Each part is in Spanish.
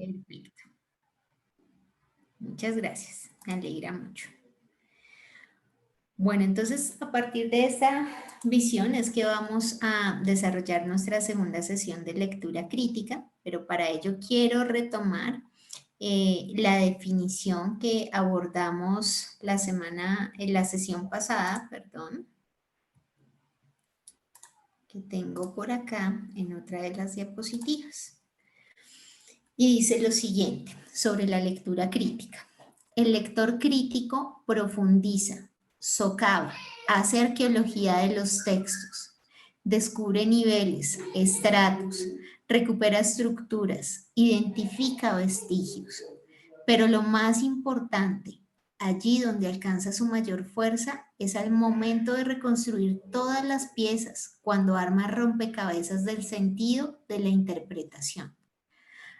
Perfecto. Muchas gracias. Me alegra mucho. Bueno, entonces a partir de esta visión es que vamos a desarrollar nuestra segunda sesión de lectura crítica, pero para ello quiero retomar la definición que abordamos en la sesión pasada, perdón, que tengo por acá en otra de las diapositivas. Y dice lo siguiente sobre la lectura crítica. El lector crítico profundiza, socava, hace arqueología de los textos, descubre niveles, estratos, recupera estructuras, identifica vestigios. Pero lo más importante, allí donde alcanza su mayor fuerza, es al momento de reconstruir todas las piezas, cuando arma rompecabezas del sentido de la interpretación.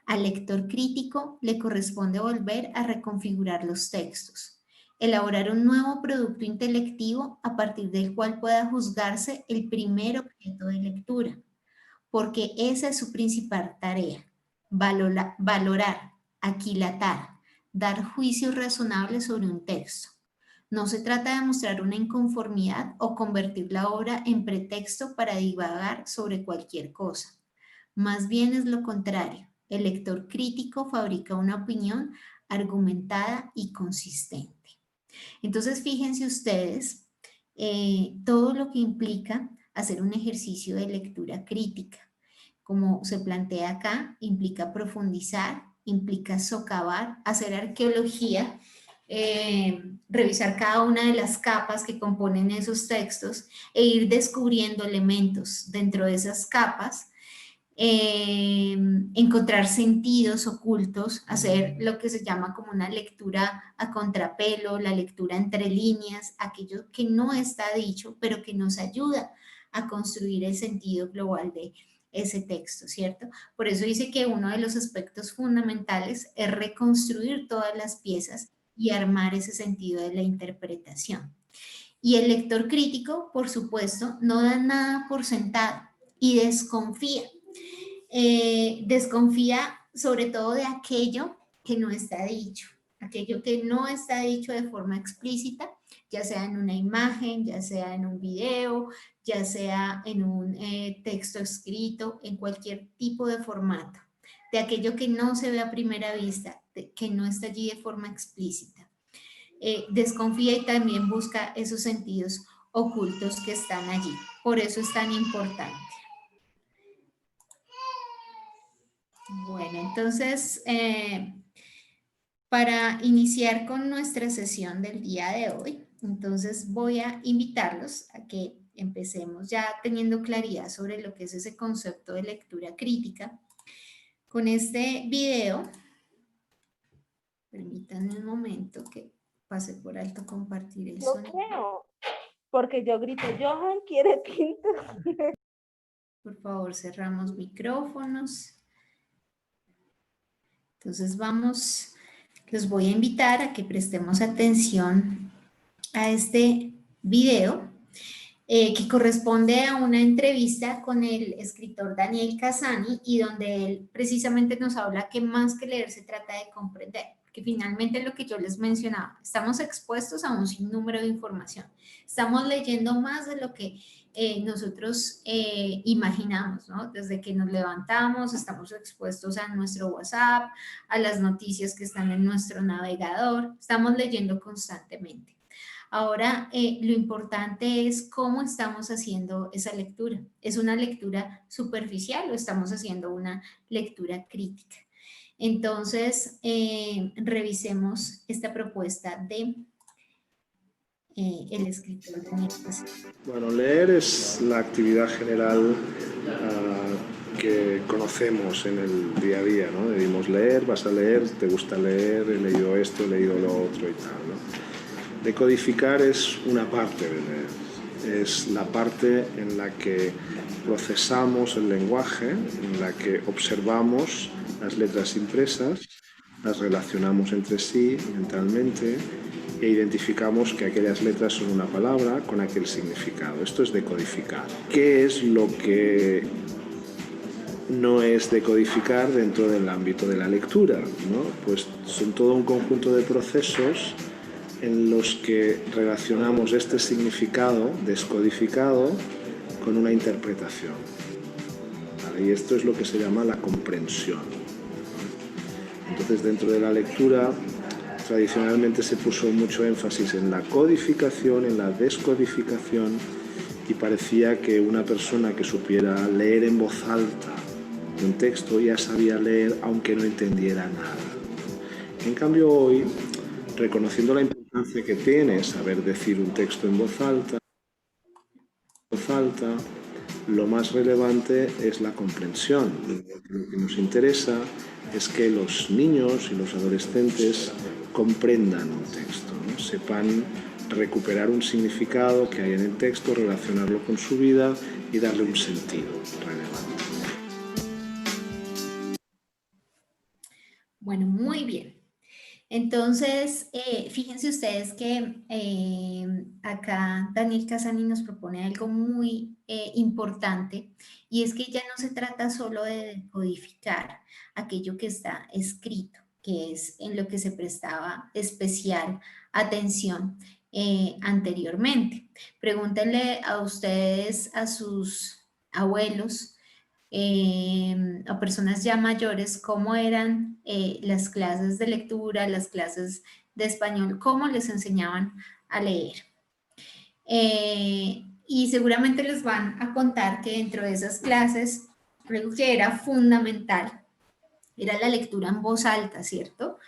Al lector crítico le corresponde volver a reconfigurar los textos, elaborar un nuevo producto intelectivo a partir del cual pueda juzgarse el primer objeto de lectura, porque esa es su principal tarea, valorar, aquilatar, dar juicios razonables sobre un texto. No se trata de mostrar una inconformidad o convertir la obra en pretexto para divagar sobre cualquier cosa. Más bien es lo contrario. El lector crítico fabrica una opinión argumentada y consistente. Entonces, fíjense ustedes todo lo que implica hacer un ejercicio de lectura crítica. Como se plantea acá, implica profundizar, implica socavar, hacer arqueología, revisar cada una de las capas que componen esos textos e ir descubriendo elementos dentro de esas capas, encontrar sentidos ocultos, hacer lo que se llama como una lectura a contrapelo, la lectura entre líneas, aquello que no está dicho, pero que nos ayuda a construir el sentido global de ese texto, ¿cierto? Por eso dice que uno de los aspectos fundamentales es reconstruir todas las piezas y armar ese sentido de la interpretación. Y el lector crítico, por supuesto, no da nada por sentado y desconfía. Desconfía sobre todo de aquello que no está dicho, aquello que no está dicho de forma explícita, ya sea en una imagen, ya sea en un video, ya sea en un texto escrito, en cualquier tipo de formato, de aquello que no se ve a primera vista, que no está allí de forma explícita. Desconfía y también busca esos sentidos ocultos que están allí. Por eso es tan importante. Bueno, entonces, para iniciar con nuestra sesión del día de hoy, entonces voy a invitarlos a que empecemos ya teniendo claridad sobre lo que es ese concepto de lectura crítica. Con este video, permítanme un momento que pase por alto compartir el sonido. Creo, porque yo grito, Johan quiere tinta. Por favor, cerramos micrófonos. Entonces los voy a invitar a que prestemos atención a este video que corresponde a una entrevista con el escritor Daniel Cassani y donde él precisamente nos habla que más que leer se trata de comprender, porque finalmente lo que yo les mencionaba, estamos expuestos a un sinnúmero de información, estamos leyendo más de lo que nosotros imaginamos, ¿no? Desde que nos levantamos estamos expuestos a nuestro WhatsApp, a las noticias que están en nuestro navegador, estamos leyendo constantemente. Ahora, lo importante es cómo estamos haciendo esa lectura. ¿Es una lectura superficial o estamos haciendo una lectura crítica? Entonces, revisemos esta propuesta de el escritor Daniel Cassani. Bueno, leer es la actividad general que conocemos en el día a día, ¿no? Decimos leer, vas a leer, te gusta leer, he leído esto, he leído lo otro y tal, ¿no? Decodificar es una parte de leer, es la parte en la que procesamos el lenguaje, en la que observamos las letras impresas, las relacionamos entre sí mentalmente e identificamos que aquellas letras son una palabra con aquel significado. Esto es decodificar. ¿Qué es lo que no es decodificar dentro del ámbito de la lectura, ¿no? Pues son todo un conjunto de procesos en los que relacionamos este significado descodificado con una interpretación, ¿vale? Y esto es lo que se llama la comprensión. Entonces, dentro de la lectura, tradicionalmente se puso mucho énfasis en la codificación, en la descodificación, y parecía que una persona que supiera leer en voz alta un texto ya sabía leer aunque no entendiera nada. En cambio, hoy, reconociendo la importancia que tiene saber decir un texto en voz alta, lo más relevante es la comprensión. Lo que nos interesa es que los niños y los adolescentes comprendan un texto, ¿no? Sepan recuperar un significado que hay en el texto, relacionarlo con su vida y darle un sentido relevante. Bueno, muy bien. Entonces, fíjense ustedes que acá Daniel Casani nos propone algo muy importante, y es que ya no se trata solo de codificar aquello que está escrito, que es en lo que se prestaba especial atención anteriormente. Pregúntenle a ustedes, a sus abuelos, a personas ya mayores, cómo eran las clases de lectura, las clases de español, cómo les enseñaban a leer. Y seguramente les van a contar que dentro de esas clases, algo que era fundamental era la lectura en voz alta, ¿cierto?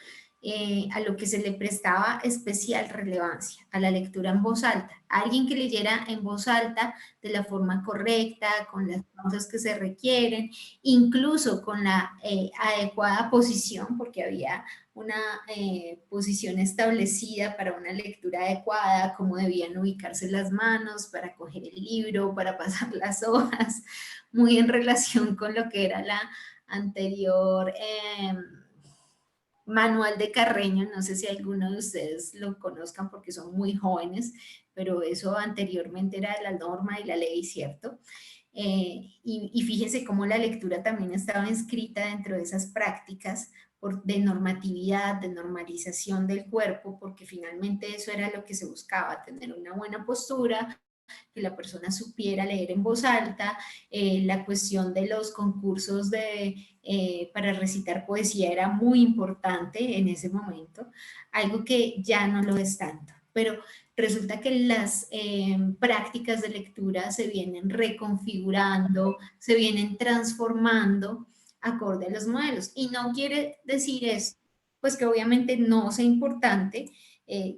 A lo que se le prestaba especial relevancia, a la lectura en voz alta. Alguien que leyera en voz alta de la forma correcta, con las pausas que se requieren, incluso con la adecuada posición, porque había una posición establecida para una lectura adecuada, cómo debían ubicarse las manos para coger el libro, para pasar las hojas, muy en relación con lo que era la anterior manual de Carreño. No sé si alguno de ustedes lo conozcan porque son muy jóvenes, pero eso anteriormente era la norma y la ley, ¿cierto? Y fíjense cómo la lectura también estaba inscrita dentro de esas prácticas de normatividad, de normalización del cuerpo, porque finalmente eso era lo que se buscaba, tener una buena postura, que la persona supiera leer en voz alta. La cuestión de los concursos para recitar poesía era muy importante en ese momento, algo que ya no lo es tanto. Pero resulta que las prácticas de lectura se vienen reconfigurando, se vienen transformando acorde a los modelos. Y no quiere decir eso, pues que obviamente no sea importante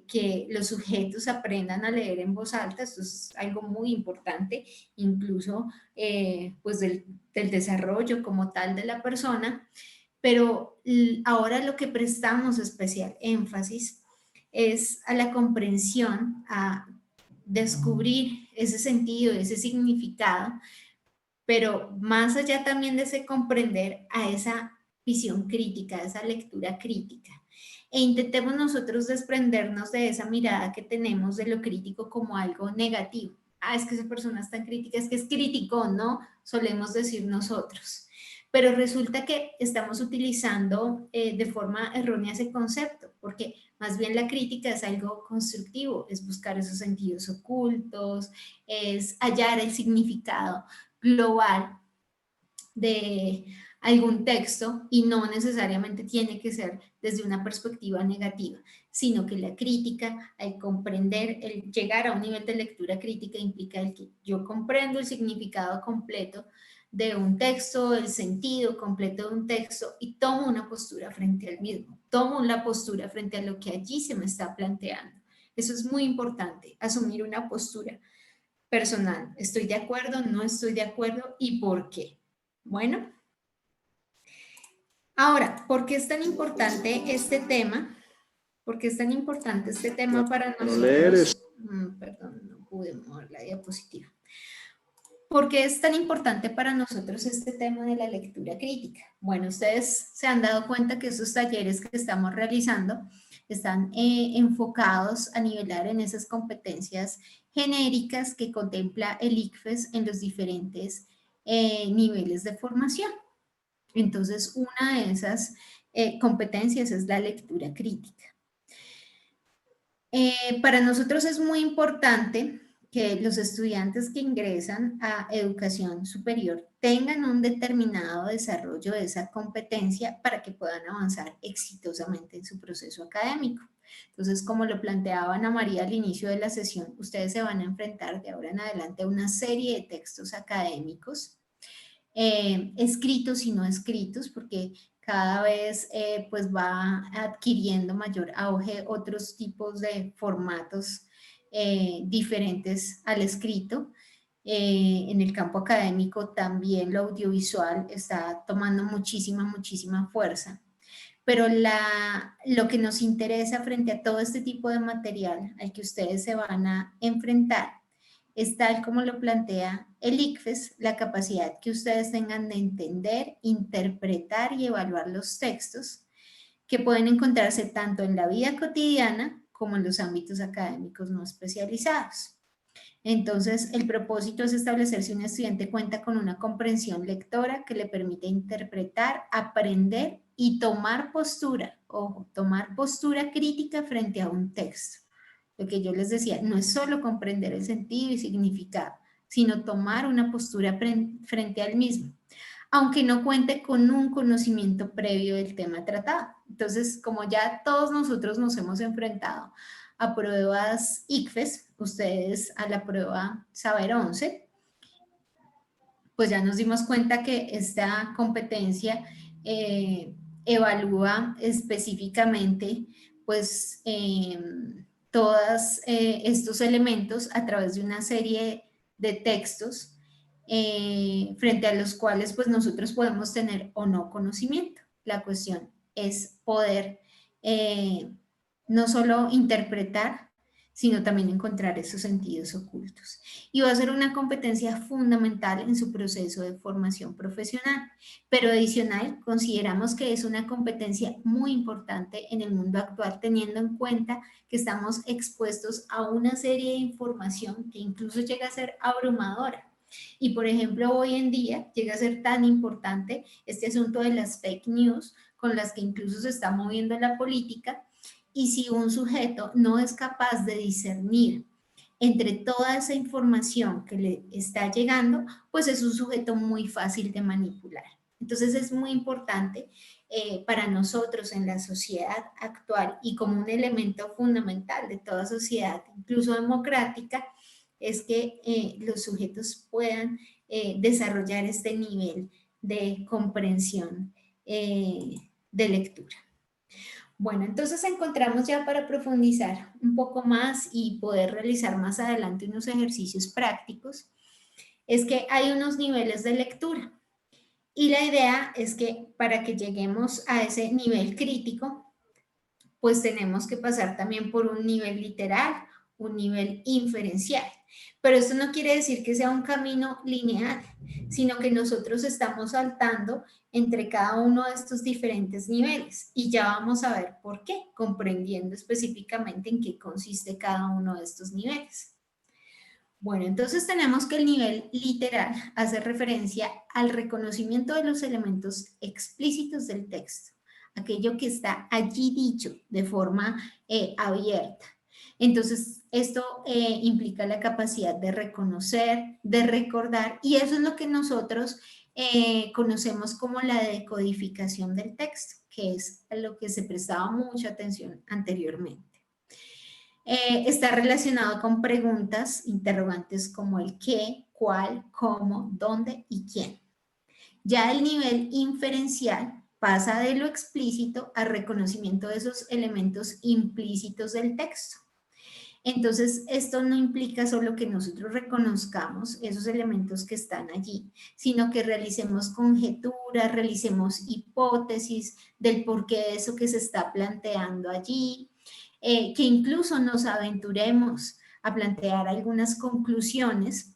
que los sujetos aprendan a leer en voz alta. Esto es algo muy importante, incluso pues del desarrollo como tal de la persona, pero ahora lo que prestamos especial énfasis es a la comprensión, a descubrir ese sentido, ese significado, pero más allá también de ese comprender, a esa visión crítica, a esa lectura crítica. E intentemos nosotros desprendernos de esa mirada que tenemos de lo crítico como algo negativo. Ah, es que esa persona es tan crítica, es que es crítico, ¿no? Solemos decir nosotros. Pero resulta que estamos utilizando de forma errónea ese concepto, porque más bien la crítica es algo constructivo, es buscar esos sentidos ocultos, es hallar el significado global de algún texto, y no necesariamente tiene que ser desde una perspectiva negativa, sino que la crítica, al comprender, el llegar a un nivel de lectura crítica, implica el que yo comprendo el significado completo de un texto, el sentido completo de un texto, y tomo una postura frente al mismo, tomo una postura frente a lo que allí se me está planteando. Eso es muy importante, asumir una postura personal. ¿Estoy de acuerdo? ¿No estoy de acuerdo? ¿Y por qué? Bueno, ahora, ¿por qué es tan importante este tema? ¿Por qué es tan importante este tema para nosotros? Perdón, no pude mover la diapositiva. ¿Por qué es tan importante para nosotros este tema de la lectura crítica? Bueno, ustedes se han dado cuenta que esos talleres que estamos realizando están enfocados a nivelar en esas competencias genéricas que contempla el ICFES en los diferentes niveles de formación. Entonces, una de esas competencias es la lectura crítica. Para nosotros es muy importante que los estudiantes que ingresan a educación superior tengan un determinado desarrollo de esa competencia para que puedan avanzar exitosamente en su proceso académico. Entonces, como lo planteaba Ana María al inicio de la sesión, ustedes se van a enfrentar de ahora en adelante a una serie de textos académicos, escritos y no escritos, porque cada vez pues va adquiriendo mayor auge otros tipos de formatos diferentes al escrito. En el campo académico también lo audiovisual está tomando muchísima fuerza. Pero lo que nos interesa frente a todo este tipo de material al que ustedes se van a enfrentar es tal como lo plantea el ICFES, la capacidad que ustedes tengan de entender, interpretar y evaluar los textos que pueden encontrarse tanto en la vida cotidiana como en los ámbitos académicos no especializados. Entonces, el propósito es establecer si un estudiante cuenta con una comprensión lectora que le permite interpretar, aprender y tomar postura, ojo, tomar postura crítica frente a un texto. Lo que yo les decía, no es solo comprender el sentido y significado, sino tomar una postura frente al mismo, aunque no cuente con un conocimiento previo del tema tratado. Entonces, como ya todos nosotros nos hemos enfrentado a pruebas ICFES, ustedes a la prueba Saber 11, pues ya nos dimos cuenta que esta competencia evalúa específicamente pues todos estos elementos a través de una serie de textos frente a los cuales pues nosotros podemos tener o no conocimiento. La cuestión es poder no solo interpretar, sino también encontrar esos sentidos ocultos. Y va a ser una competencia fundamental en su proceso de formación profesional, pero adicional consideramos que es una competencia muy importante en el mundo actual, teniendo en cuenta que estamos expuestos a una serie de información que incluso llega a ser abrumadora. Y por ejemplo, hoy en día llega a ser tan importante este asunto de las fake news, con las que incluso se está moviendo la política, y si un sujeto no es capaz de discernir entre toda esa información que le está llegando, pues es un sujeto muy fácil de manipular. Entonces es muy importante para nosotros en la sociedad actual y como un elemento fundamental de toda sociedad, incluso democrática, es que los sujetos puedan desarrollar este nivel de comprensión de lectura. Bueno, entonces encontramos ya para profundizar un poco más y poder realizar más adelante unos ejercicios prácticos, es que hay unos niveles de lectura. Y la idea es que para que lleguemos a ese nivel crítico, pues tenemos que pasar también por un nivel literal, un nivel inferencial. Pero esto no quiere decir que sea un camino lineal, sino que nosotros estamos saltando entre cada uno de estos diferentes niveles. Y ya vamos a ver por qué, comprendiendo específicamente en qué consiste cada uno de estos niveles. Bueno, entonces tenemos que el nivel literal hace referencia al reconocimiento de los elementos explícitos del texto, aquello que está allí dicho de forma abierta. Entonces, esto implica la capacidad de reconocer, de recordar, y eso es lo que nosotros conocemos como la decodificación del texto, que es a lo que se prestaba mucha atención anteriormente. Está relacionado con preguntas, interrogantes como el qué, cuál, cómo, dónde y quién. Ya el nivel inferencial pasa de lo explícito al reconocimiento de esos elementos implícitos del texto. Entonces, esto no implica solo que nosotros reconozcamos esos elementos que están allí, sino que realicemos conjeturas, realicemos hipótesis del porqué de eso que se está planteando allí, que incluso nos aventuremos a plantear algunas conclusiones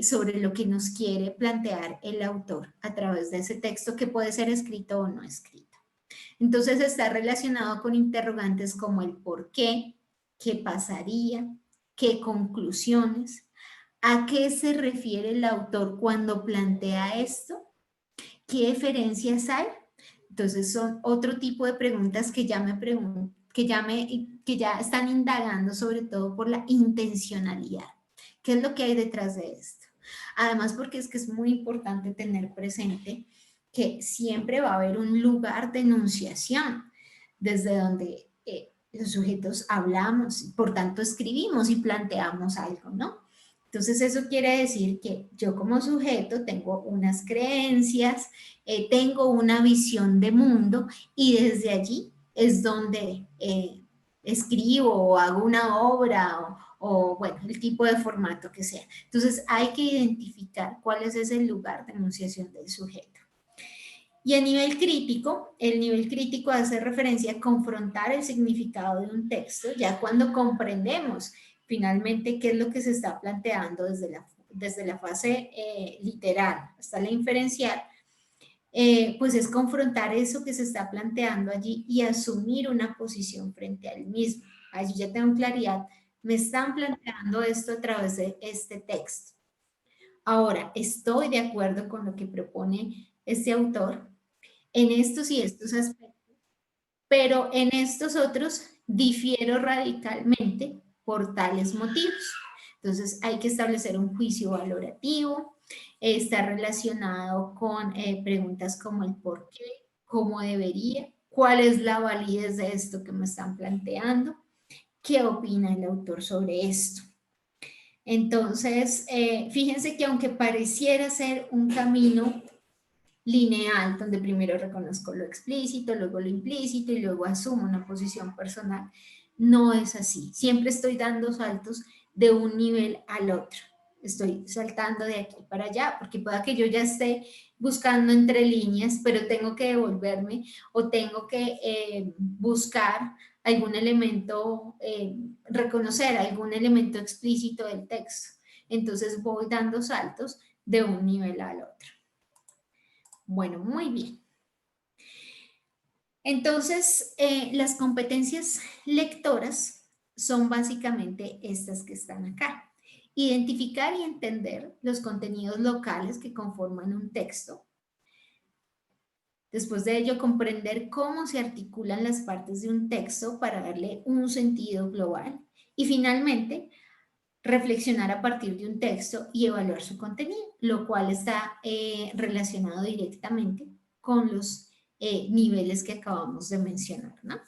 sobre lo que nos quiere plantear el autor a través de ese texto que puede ser escrito o no escrito. Entonces está relacionado con interrogantes como el por qué pasaría, qué conclusiones, a qué se refiere el autor cuando plantea esto ¿qué diferencias hay? Entonces son otro tipo de preguntas que ya están indagando sobre todo por la intencionalidad. ¿Qué es lo que hay detrás de esto? Además, porque es que es muy importante tener presente que siempre va a haber un lugar de enunciación desde donde los sujetos hablamos, por tanto escribimos y planteamos algo, ¿no? Entonces eso quiere decir que yo como sujeto tengo unas creencias, tengo una visión de mundo y desde allí es donde escribo o hago una obra o, bueno, el tipo de formato que sea. Entonces hay que identificar cuál es ese lugar de enunciación del sujeto. Y a nivel crítico, el nivel crítico hace referencia a confrontar el significado de un texto, ya cuando comprendemos finalmente qué es lo que se está planteando desde la fase literal hasta la inferencial, pues es confrontar eso que se está planteando allí y asumir una posición frente al mismo. Allí ya tengo claridad, me están planteando esto a través de este texto. Ahora, estoy de acuerdo con lo que propone este autor en estos y estos aspectos, pero en estos otros difiero radicalmente por tales motivos. Entonces hay que establecer un juicio valorativo, está relacionado con preguntas como el por qué, cómo debería, cuál es la validez de esto que me están planteando, qué opina el autor sobre esto. Entonces, fíjense que aunque pareciera ser un camino lineal, donde primero reconozco lo explícito, luego lo implícito y luego asumo una posición personal, no es así. Siempre estoy dando saltos de un nivel al otro. Estoy saltando de aquí para allá, porque pueda que yo ya esté buscando entre líneas, pero tengo que devolverme o tengo que buscar algún elemento, reconocer algún elemento explícito del texto. Entonces voy dando saltos de un nivel al otro. Bueno, muy bien. Entonces, las competencias lectoras son básicamente estas que están acá. Identificar y entender los contenidos locales que conforman un texto. Después de ello, comprender cómo se articulan las partes de un texto para darle un sentido global. Y finalmente, reflexionar a partir de un texto y evaluar su contenido, lo cual está relacionado directamente con los niveles que acabamos de mencionar, ¿no?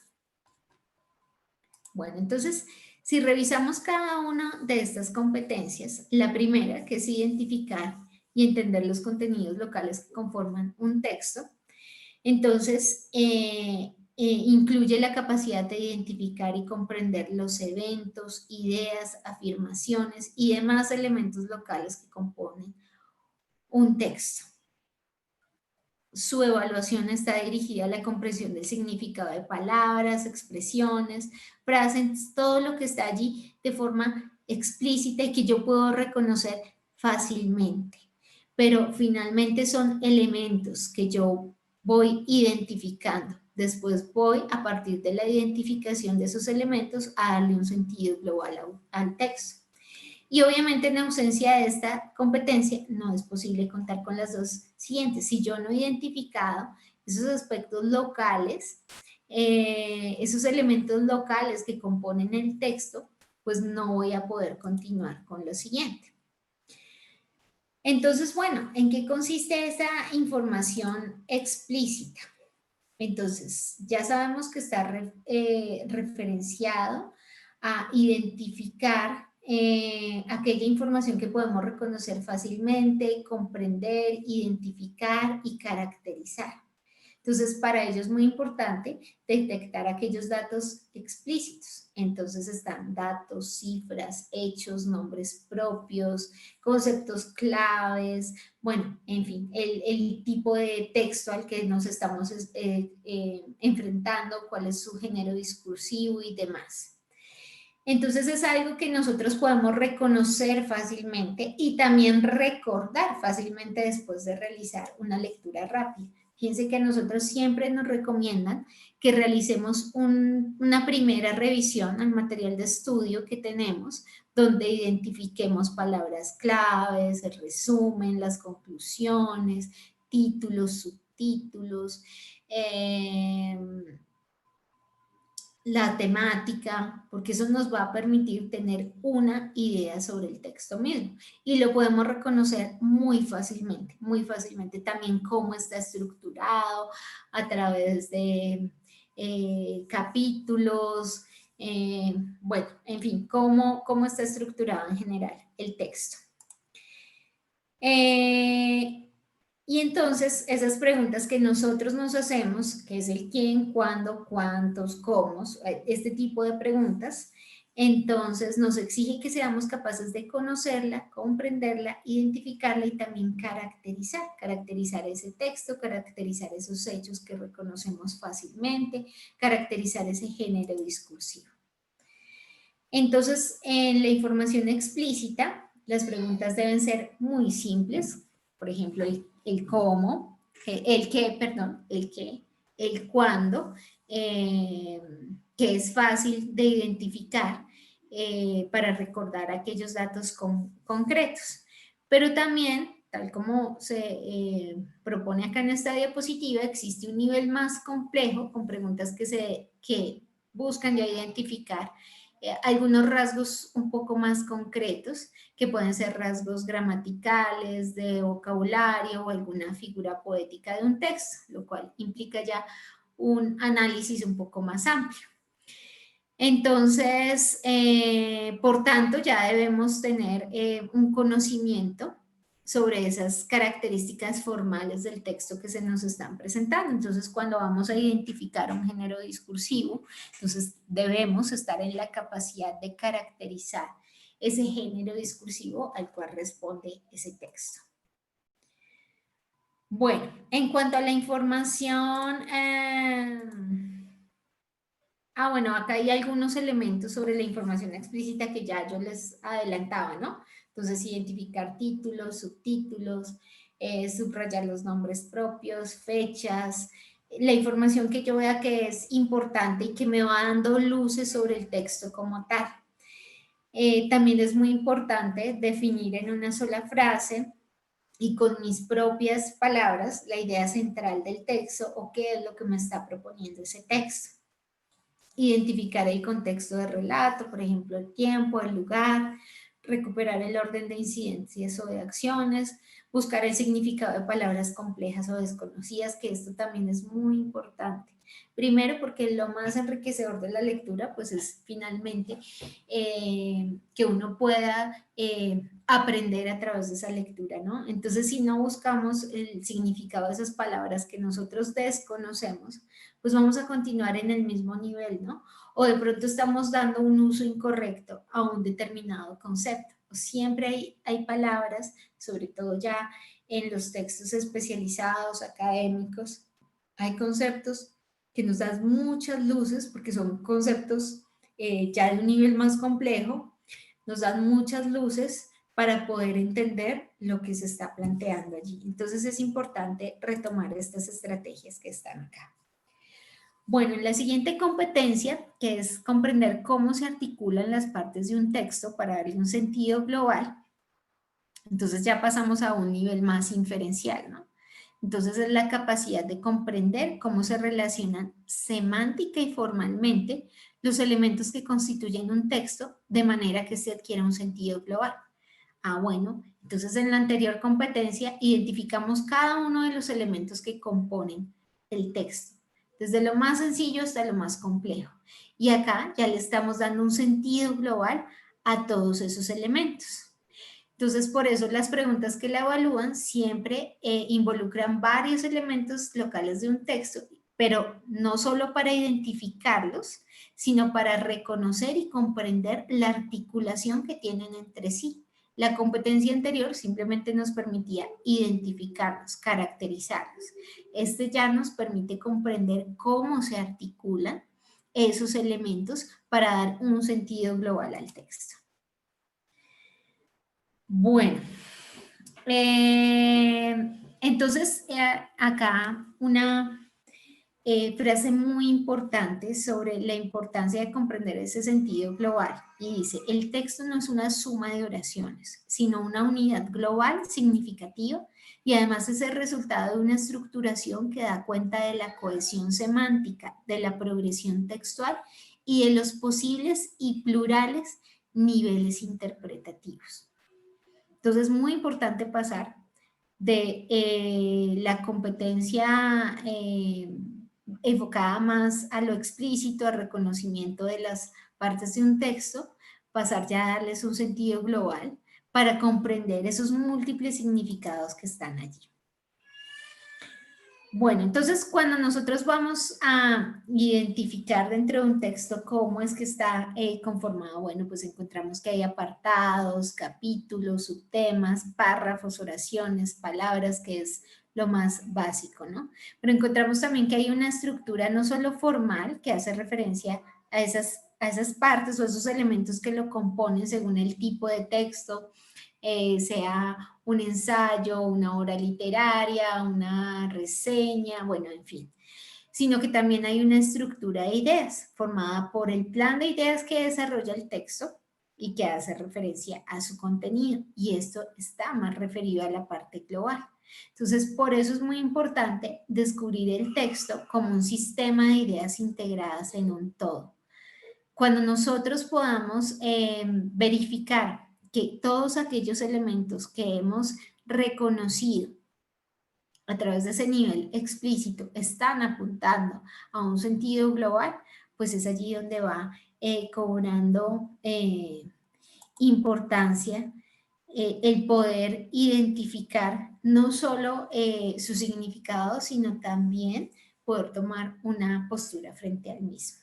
Bueno, entonces, si revisamos cada una de estas competencias, la primera, que es identificar y entender los contenidos locales que conforman un texto, entonces incluye la capacidad de identificar y comprender los eventos, ideas, afirmaciones y demás elementos locales que componen un texto. Su evaluación está dirigida a la comprensión del significado de palabras, expresiones, frases, todo lo que está allí de forma explícita y que yo puedo reconocer fácilmente. Pero finalmente son elementos que yo voy identificando. Después voy, a partir de la identificación de esos elementos, a darle un sentido global al texto. Y obviamente en ausencia de esta competencia no es posible contar con las dos siguientes. Si yo no he identificado esos aspectos locales, esos elementos locales que componen el texto, pues no voy a poder continuar con lo siguiente. Entonces, bueno, ¿en qué consiste esa información explícita? Entonces, ya sabemos que está referenciado a identificar aquella información que podemos reconocer fácilmente, comprender, identificar y caracterizar. Entonces, para ello es muy importante detectar aquellos datos explícitos. Entonces están datos, cifras, hechos, nombres propios, conceptos claves, bueno, en fin, el tipo de texto al que nos estamos enfrentando, cuál es su género discursivo y demás. Entonces es algo que nosotros podemos reconocer fácilmente y también recordar fácilmente después de realizar una lectura rápida. Fíjense que a nosotros siempre nos recomiendan que realicemos una primera revisión al material de estudio que tenemos, donde identifiquemos palabras claves, el resumen, las conclusiones, títulos, subtítulos, la temática, porque eso nos va a permitir tener una idea sobre el texto mismo y lo podemos reconocer muy fácilmente, muy fácilmente. También cómo está estructurado a través de capítulos, bueno, en fin, cómo está estructurado en general el texto. Y entonces esas preguntas que nosotros nos hacemos, que es el quién, cuándo, cuántos, cómo, este tipo de preguntas, entonces nos exige que seamos capaces de conocerla, comprenderla, identificarla y también caracterizar ese texto, caracterizar esos hechos que reconocemos fácilmente, caracterizar ese género discursivo. Entonces, en la información explícita, las preguntas deben ser muy simples, por ejemplo, el cómo, el qué, el cuándo, que es fácil de identificar para recordar aquellos datos concretos. Pero también, tal como se propone acá en esta diapositiva, existe un nivel más complejo con preguntas que buscan ya identificar algunos rasgos un poco más concretos, que pueden ser rasgos gramaticales, de vocabulario o alguna figura poética de un texto, lo cual implica ya un análisis un poco más amplio. Entonces, por tanto, ya debemos tener un conocimiento sobre esas características formales del texto que se nos están presentando. Entonces, cuando vamos a identificar un género discursivo, entonces debemos estar en la capacidad de caracterizar ese género discursivo al cual responde ese texto. Bueno, en cuanto a la información... bueno, acá hay algunos elementos sobre la información explícita que ya yo les adelantaba, ¿no? Entonces, identificar títulos, subtítulos, subrayar los nombres propios, fechas, la información que yo vea que es importante y que me va dando luces sobre el texto como tal. También es muy importante definir en una sola frase y con mis propias palabras la idea central del texto o qué es lo que me está proponiendo ese texto. Identificar el contexto de relato, por ejemplo, el tiempo, el lugar, recuperar el orden de incidencias o de acciones, buscar el significado de palabras complejas o desconocidas, que esto también es muy importante. Primero, porque lo más enriquecedor de la lectura, pues es finalmente que uno pueda aprender a través de esa lectura, ¿no? Entonces, si no buscamos el significado de esas palabras que nosotros desconocemos, pues vamos a continuar en el mismo nivel, ¿no? O de pronto estamos dando un uso incorrecto a un determinado concepto. Siempre hay palabras, sobre todo ya en los textos especializados, académicos, hay conceptos que nos dan muchas luces porque son conceptos ya de un nivel más complejo, nos dan muchas luces para poder entender lo que se está planteando allí. Entonces es importante retomar estas estrategias que están acá. Bueno, en la siguiente competencia, que es comprender cómo se articulan las partes de un texto para darle un sentido global, entonces ya pasamos a un nivel más inferencial, ¿no? Entonces es la capacidad de comprender cómo se relacionan semántica y formalmente los elementos que constituyen un texto de manera que se adquiera un sentido global. Bueno, entonces en la anterior competencia identificamos cada uno de los elementos que componen el texto, desde lo más sencillo hasta lo más complejo. Y acá ya le estamos dando un sentido global a todos esos elementos. Entonces, por eso las preguntas que la evalúan siempre involucran varios elementos locales de un texto, pero no solo para identificarlos, sino para reconocer y comprender la articulación que tienen entre sí. La competencia anterior simplemente nos permitía identificarlos, caracterizarlos. Este ya nos permite comprender cómo se articulan esos elementos para dar un sentido global al texto. Bueno, entonces acá una frase muy importante sobre la importancia de comprender ese sentido global y dice, el texto no es una suma de oraciones, sino una unidad global significativa Y además es el resultado de una estructuración que da cuenta de la cohesión semántica, de la progresión textual y de los posibles y plurales niveles interpretativos. Entonces es muy importante pasar de la competencia enfocada más a lo explícito, al reconocimiento de las partes de un texto, pasar ya a darles un sentido global para comprender esos múltiples significados que están allí. Bueno, entonces cuando nosotros vamos a identificar dentro de un texto cómo es que está conformado, bueno, pues encontramos que hay apartados, capítulos, subtemas, párrafos, oraciones, palabras, que es lo más básico, ¿no? Pero encontramos también que hay una estructura no solo formal, que hace referencia a esas partes o esos elementos que lo componen según el tipo de texto, sea un ensayo, una obra literaria, una reseña, bueno, en fin, sino que también hay una estructura de ideas formada por el plan de ideas que desarrolla el texto y que hace referencia a su contenido, y esto está más referido a la parte global. Entonces, por eso es muy importante descubrir el texto como un sistema de ideas integradas en un todo. Cuando nosotros podamos verificar que todos aquellos elementos que hemos reconocido a través de ese nivel explícito están apuntando a un sentido global, pues es allí donde va cobrando importancia el poder identificar no solo su significado, sino también poder tomar una postura frente al mismo.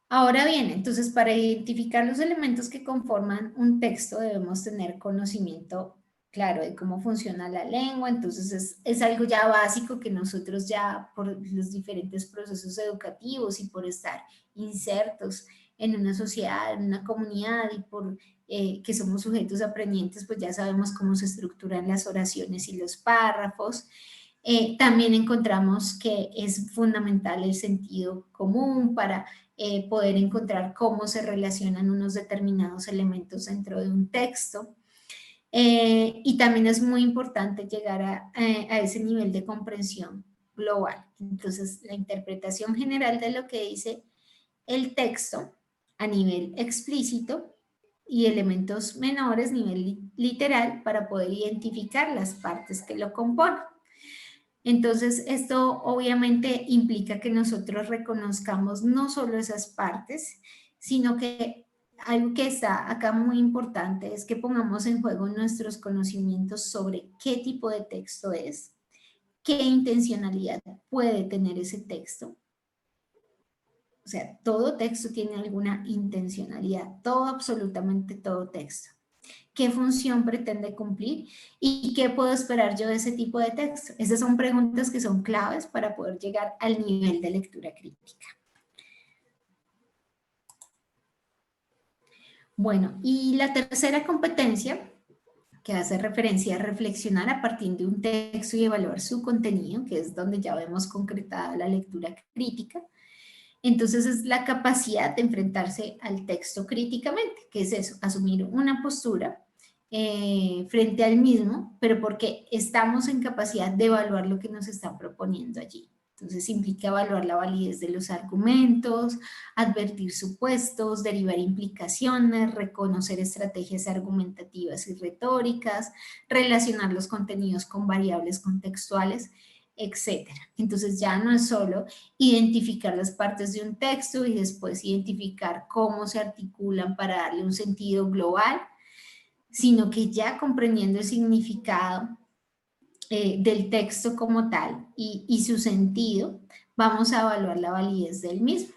Ahora bien, entonces para identificar los elementos que conforman un texto debemos tener conocimiento claro de cómo funciona la lengua, entonces es algo ya básico que nosotros ya por los diferentes procesos educativos y por estar insertos en una sociedad, en una comunidad y por que somos sujetos aprendientes, pues ya sabemos cómo se estructuran las oraciones y los párrafos. También encontramos que es fundamental el sentido común para poder encontrar cómo se relacionan unos determinados elementos dentro de un texto. Y también es muy importante llegar a ese nivel de comprensión global. Entonces, la interpretación general de lo que dice el texto a nivel explícito y elementos menores, nivel literal, para poder identificar las partes que lo componen. Entonces, esto obviamente implica que nosotros reconozcamos no solo esas partes, sino que algo que está acá muy importante es que pongamos en juego nuestros conocimientos sobre qué tipo de texto es, qué intencionalidad puede tener ese texto. O sea, todo texto tiene alguna intencionalidad, todo, absolutamente todo texto. ¿Qué función pretende cumplir? ¿Y qué puedo esperar yo de ese tipo de texto? Esas son preguntas que son claves para poder llegar al nivel de lectura crítica. Bueno, y la tercera competencia, que hace referencia a reflexionar a partir de un texto y evaluar su contenido, que es donde ya vemos concretada la lectura crítica. Entonces es la capacidad de enfrentarse al texto críticamente, que es eso, asumir una postura frente al mismo, pero porque estamos en capacidad de evaluar lo que nos están proponiendo allí. Entonces implica evaluar la validez de los argumentos, advertir supuestos, derivar implicaciones, reconocer estrategias argumentativas y retóricas, relacionar los contenidos con variables contextuales, etcétera. Entonces ya no es solo identificar las partes de un texto y después identificar cómo se articulan para darle un sentido global, sino que ya comprendiendo el significado del texto como tal y su sentido, vamos a evaluar la validez del mismo.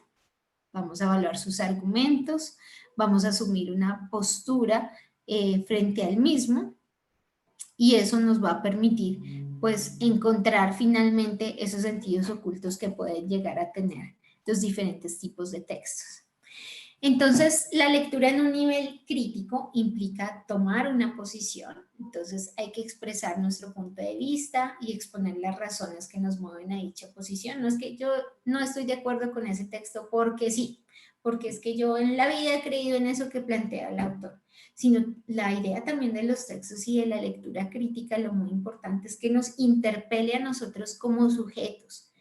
Vamos a evaluar sus argumentos, vamos a asumir una postura frente al mismo, y eso nos va a permitir pues encontrar finalmente esos sentidos ocultos que pueden llegar a tener los diferentes tipos de textos. Entonces, la lectura en un nivel crítico implica tomar una posición. Entonces, hay que expresar nuestro punto de vista y exponer las razones que nos mueven a dicha posición. No es que yo no estoy de acuerdo con ese texto porque sí, porque es que yo en la vida he creído en eso que plantea el autor, sino la idea también de los textos y de la lectura crítica, lo muy importante es que nos interpele a nosotros como sujetos,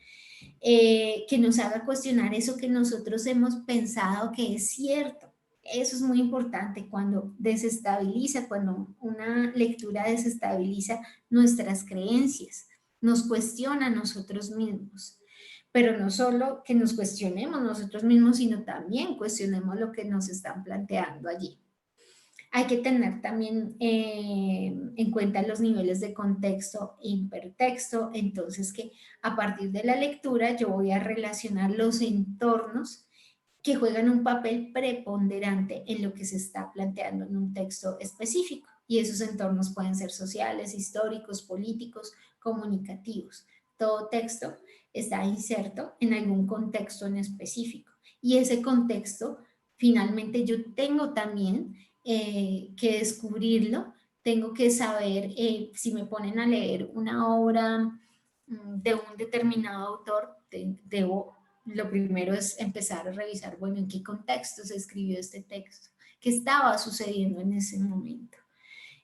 que nos haga cuestionar eso que nosotros hemos pensado que es cierto. Eso es muy importante cuando desestabiliza, cuando una lectura desestabiliza nuestras creencias, nos cuestiona a nosotros mismos. Pero no solo que nos cuestionemos nosotros mismos, sino también cuestionemos lo que nos están planteando allí. Hay que tener también en cuenta los niveles de contexto e hipertexto, entonces que a partir de la lectura yo voy a relacionar los entornos que juegan un papel preponderante en lo que se está planteando en un texto específico. Y esos entornos pueden ser sociales, históricos, políticos, comunicativos. Todo texto está inserto en algún contexto en específico. Y ese contexto, finalmente, yo tengo también que descubrirlo, tengo que saber, si me ponen a leer una obra de un determinado autor, lo primero es empezar a revisar, bueno, en qué contexto se escribió este texto, qué estaba sucediendo en ese momento.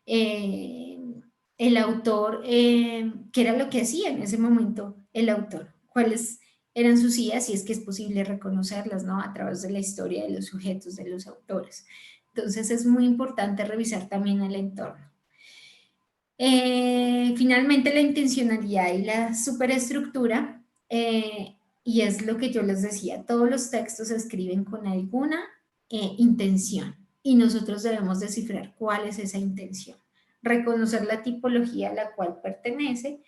El autor, qué era lo que hacía en ese momento el autor, cuáles eran sus ideas, si es que es posible reconocerlas, ¿no? A través de la historia de los sujetos, de los autores. Entonces es muy importante revisar también el entorno. Finalmente la intencionalidad y la superestructura, y es lo que yo les decía, todos los textos se escriben con alguna intención y nosotros debemos descifrar cuál es esa intención, reconocer la tipología a la cual pertenece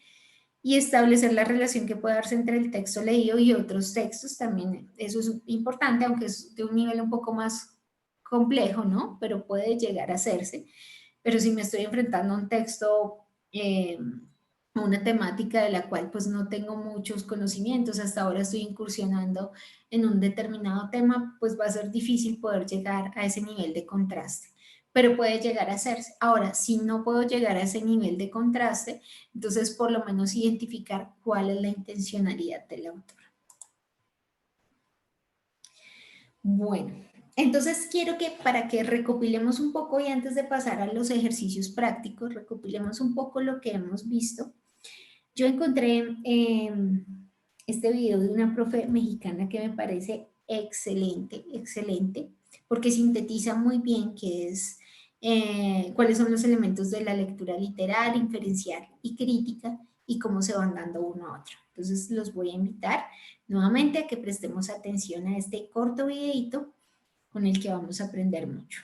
y establecer la relación que puede darse entre el texto leído y otros textos también. Eso es importante, aunque es de un nivel un poco más complejo, ¿no? Pero puede llegar a hacerse. Pero si me estoy enfrentando a un texto, a una temática de la cual pues no tengo muchos conocimientos, hasta ahora estoy incursionando en un determinado tema, pues va a ser difícil poder llegar a ese nivel de contraste, pero puede llegar a hacerse. Ahora, si no puedo llegar a ese nivel de contraste, entonces por lo menos identificar cuál es la intencionalidad del autor. Bueno, entonces quiero que para que recopilemos un poco y antes de pasar a los ejercicios prácticos, recopilemos un poco lo que hemos visto. Yo encontré este video de una profe mexicana que me parece excelente, excelente, porque sintetiza muy bien qué es, cuáles son los elementos de la lectura literal, inferencial y crítica y cómo se van dando uno a otro. Entonces los voy a invitar nuevamente a que prestemos atención a este corto videito con el que vamos a aprender mucho.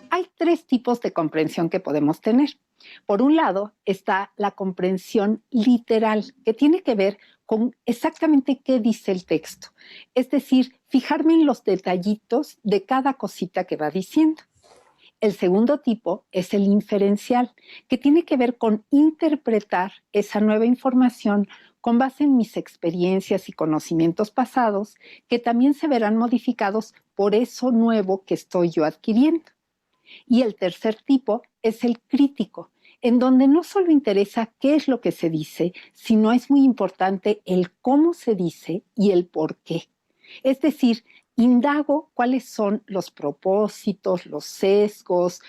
Hay tres tipos de comprensión que podemos tener. Por un lado está la comprensión literal, que tiene que ver con exactamente qué dice el texto. Es decir, fijarme en los detallitos de cada cosita que va diciendo. El segundo tipo es el inferencial, que tiene que ver con interpretar esa nueva información con base en mis experiencias y conocimientos pasados, que también se verán modificados por eso nuevo que estoy yo adquiriendo. Y el tercer tipo es el crítico, en donde no solo interesa qué es lo que se dice, sino es muy importante el cómo se dice y el por qué. Es decir, indago cuáles son los propósitos, los sesgos,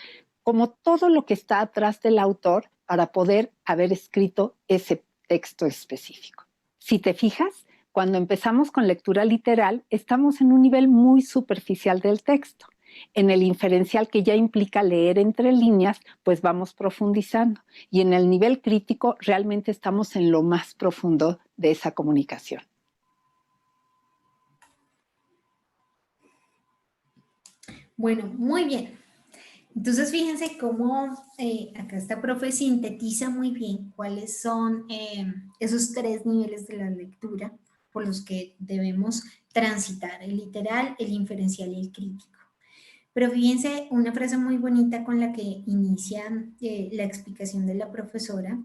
como todo lo que está atrás del autor para poder haber escrito ese texto específico. Si te fijas, cuando empezamos con lectura literal, estamos en un nivel muy superficial del texto. En el inferencial, que ya implica leer entre líneas, pues vamos profundizando. Y en el nivel crítico realmente estamos en lo más profundo de esa comunicación. Bueno, muy bien. Entonces fíjense cómo acá esta profe sintetiza muy bien cuáles son esos tres niveles de la lectura por los que debemos transitar: el literal, el inferencial y el crítico. Pero fíjense una frase muy bonita con la que inicia la explicación de la profesora.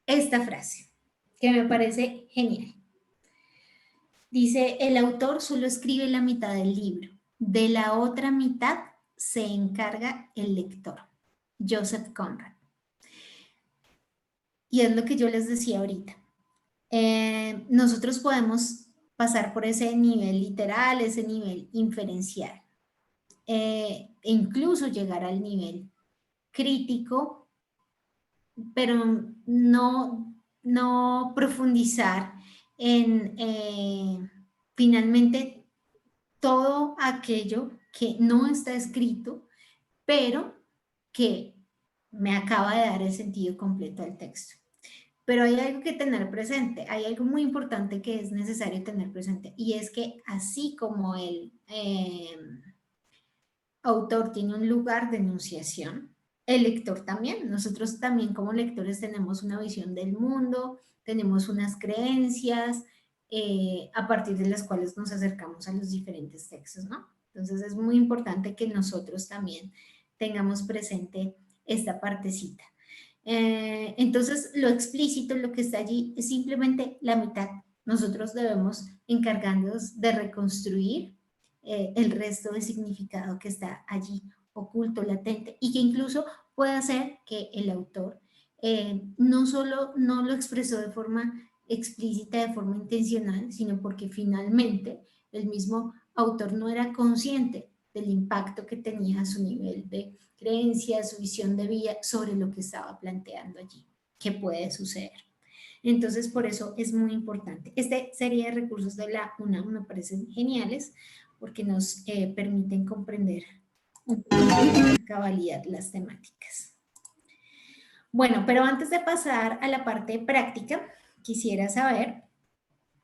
Esta frase: que me parece genial. Dice, el autor solo escribe la mitad del libro. De la otra mitad se encarga el lector. Joseph Conrad. Y es lo que yo les decía ahorita. Nosotros podemos pasar por ese nivel literal, ese nivel inferencial, e incluso llegar al nivel crítico, pero no profundizar en finalmente todo aquello que no está escrito, pero que me acaba de dar el sentido completo al texto. Pero hay algo que tener presente, hay algo muy importante que es necesario tener presente, y es que así como el autor tiene un lugar de enunciación, el lector también. Nosotros también como lectores tenemos una visión del mundo, tenemos unas creencias a partir de las cuales nos acercamos a los diferentes textos, ¿no? Entonces es muy importante que nosotros también tengamos presente esta partecita. Entonces, lo explícito, lo que está allí, es simplemente la mitad. Nosotros debemos encargarnos de reconstruir el resto del significado que está allí oculto, latente, y que incluso puede hacer que el autor no solo no lo expresó de forma explícita, de forma intencional, sino porque finalmente el mismo autor no era consciente del impacto que tenía a su nivel de creencia, su visión de vida sobre lo que estaba planteando allí, que puede suceder. Entonces, por eso es muy importante. Esta serie de recursos de la UNAM me parecen geniales porque nos permiten comprender un poco más a cabalidad las temáticas. Bueno, pero antes de pasar a la parte práctica, quisiera saber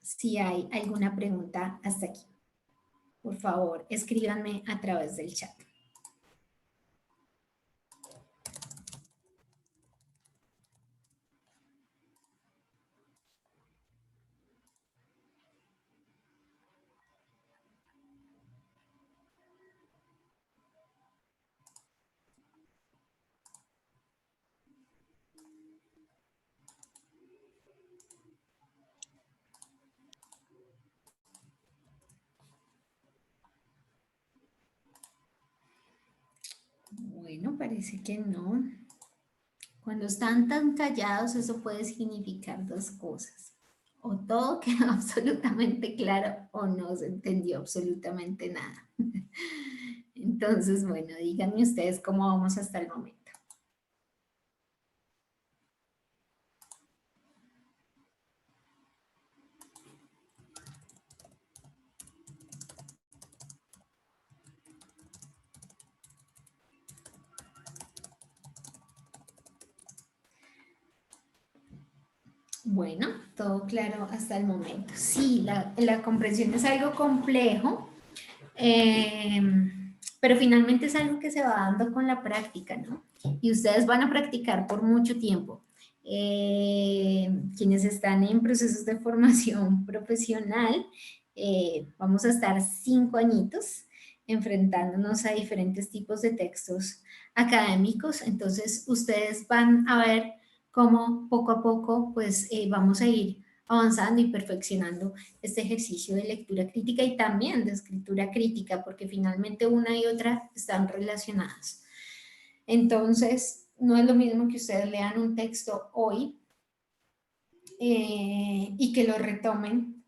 si hay alguna pregunta hasta aquí. Por favor, escríbanme a través del chat. Bueno, parece que no. Cuando están tan callados, eso puede significar dos cosas. O todo quedó absolutamente claro o no se entendió absolutamente nada. Entonces, bueno, díganme ustedes cómo vamos hasta el momento. Bueno, todo claro hasta el momento. Sí, la comprensión es algo complejo, pero finalmente es algo que se va dando con la práctica, ¿no? Y ustedes van a practicar por mucho tiempo. Quienes están en procesos de formación profesional, vamos a estar 5 añitos enfrentándonos a diferentes tipos de textos académicos, entonces ustedes van a ver cómo poco a poco pues vamos a ir avanzando y perfeccionando este ejercicio de lectura crítica y también de escritura crítica, porque finalmente una y otra están relacionadas. Entonces, no es lo mismo que ustedes lean un texto hoy y que lo retomen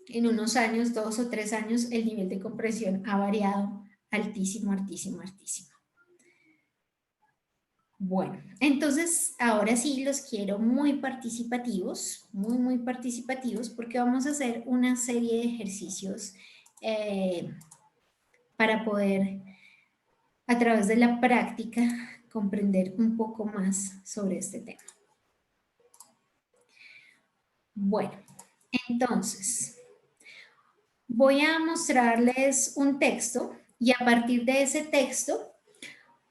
en unos años, 2 o 3 años, el nivel de comprensión ha variado altísimo, altísimo, altísimo. Bueno, entonces ahora sí los quiero muy participativos, muy participativos, porque vamos a hacer una serie de ejercicios para poder, a través de la práctica, comprender un poco más sobre este tema. Bueno, entonces, voy a mostrarles un texto y a partir de ese texto,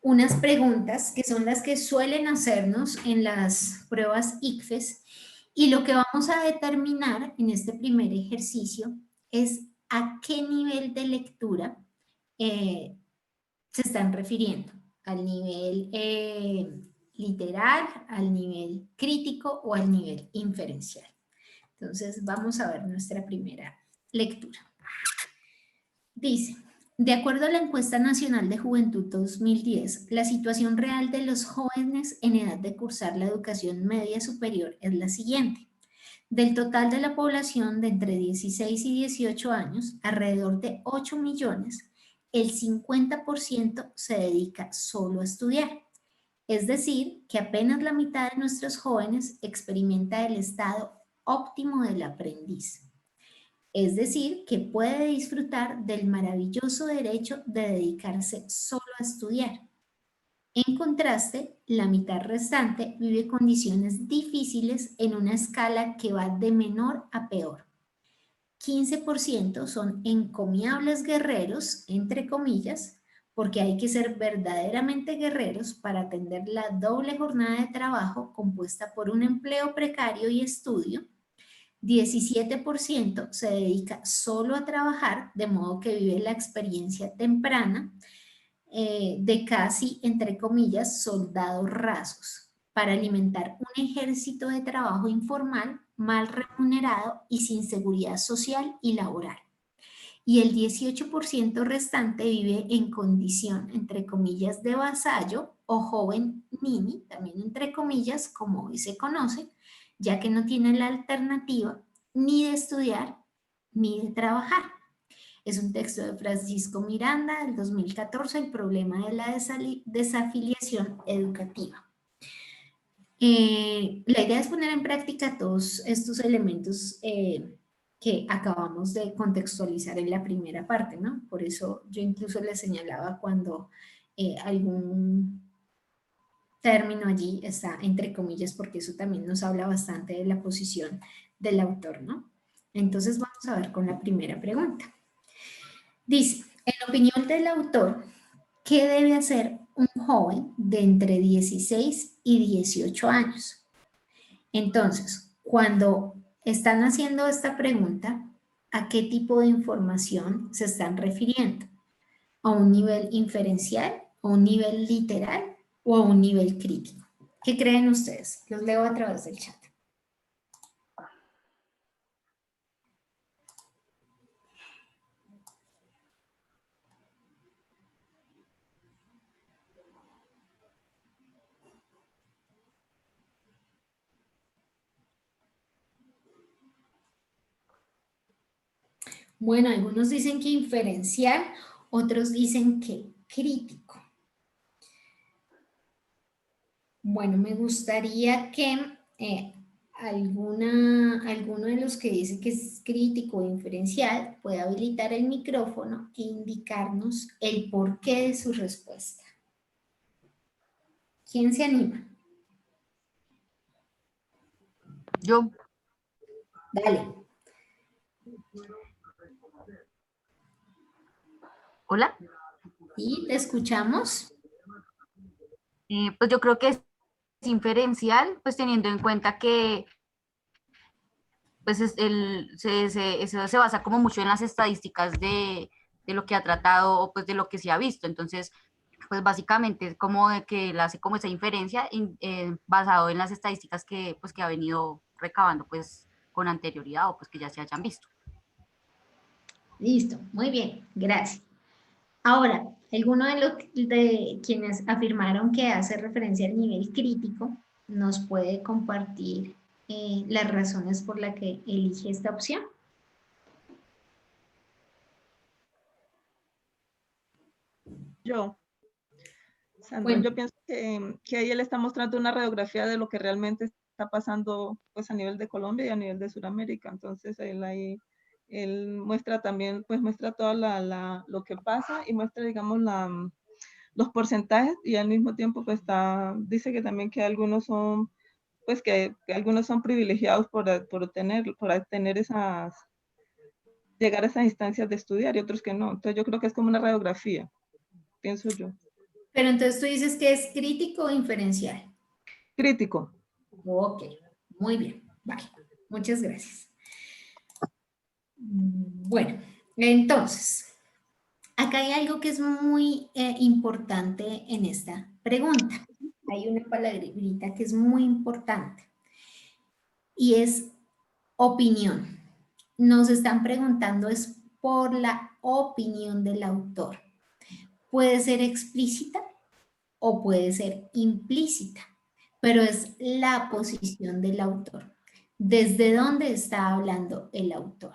unas preguntas que son las que suelen hacernos en las pruebas ICFES y lo que vamos a determinar en este primer ejercicio es a qué nivel de lectura se están refiriendo, al nivel literal, al nivel crítico o al nivel inferencial. Entonces vamos a ver nuestra primera lectura. Dice, de acuerdo a la encuesta nacional de juventud 2010, la situación real de los jóvenes en edad de cursar la educación media superior es la siguiente. Del total de la población de entre 16 y 18 años, alrededor de 8 millones, el 50% se dedica solo a estudiar. Es decir, que apenas la mitad de nuestros jóvenes experimenta el estado óptimo del aprendiz. Es decir, que puede disfrutar del maravilloso derecho de dedicarse solo a estudiar. En contraste, la mitad restante vive condiciones difíciles en una escala que va de menor a peor. 15% son encomiables guerreros, entre comillas, porque hay que ser verdaderamente guerreros para atender la doble jornada de trabajo compuesta por un empleo precario y estudio. 17% se dedica solo a trabajar, de modo que vive la experiencia temprana de casi, entre comillas, soldados rasos, para alimentar un ejército de trabajo informal, mal remunerado y sin seguridad social y laboral. Y el 18% restante vive en condición, entre comillas, de vasallo o joven nini, también entre comillas, como hoy se conoce, ya que no tiene la alternativa ni de estudiar ni de trabajar. Es un texto de Francisco Miranda del 2014, el problema de la desafiliación educativa. La idea es poner en práctica todos estos elementos que acabamos de contextualizar en la primera parte, ¿no? Por eso yo incluso les señalaba cuando algún término allí está entre comillas, porque eso también nos habla bastante de la posición del autor, ¿no? Entonces vamos a ver con la primera pregunta. Dice, en opinión del autor, ¿qué debe hacer un joven de entre 16 y 18 años? Entonces, cuando están haciendo esta pregunta, ¿a qué tipo de información se están refiriendo? ¿A un nivel inferencial, a un nivel literal o a un nivel crítico? ¿Qué creen ustedes? Los leo a través del chat. Bueno, algunos dicen que inferencial, otros dicen que crítico. Bueno, me gustaría que alguno de los que dice que es crítico o inferencial pueda habilitar el micrófono e indicarnos el porqué de su respuesta. ¿Quién se anima? Yo. Dale. Hola. Sí, te escuchamos. Pues yo creo que es inferencial, pues teniendo en cuenta que pues eso se basa como mucho en las estadísticas de lo que ha tratado o pues de lo que se ha visto. Entonces, pues básicamente es como de que él hace como esa inferencia basado en las estadísticas que ha venido recabando pues con anterioridad o pues que ya se hayan visto. Listo, muy bien, gracias. Ahora, alguno de quienes afirmaron que hace referencia al nivel crítico nos puede compartir las razones por las que elige esta opción. Yo. Sandra, Bueno. yo pienso que ahí él está mostrando una radiografía de lo que realmente está pasando pues a nivel de Colombia y a nivel de Sudamérica. Entonces él muestra también, pues muestra todo lo que pasa y muestra, digamos, los porcentajes y al mismo tiempo pues dice que también que algunos son, pues que algunos son privilegiados por tener llegar a esas instancias de estudiar y otros que no. Entonces yo creo que es como una radiografía, pienso yo. Pero entonces tú dices que es crítico o inferencial. Crítico. Ok, muy bien, vale, muchas gracias. Bueno, entonces, acá hay algo que es muy importante en esta pregunta. Hay una palabrita que es muy importante y es Opinión. Nos están preguntando es por la opinión del autor. Puede ser explícita o puede ser implícita, pero es la posición del autor. ¿Desde dónde está hablando el autor?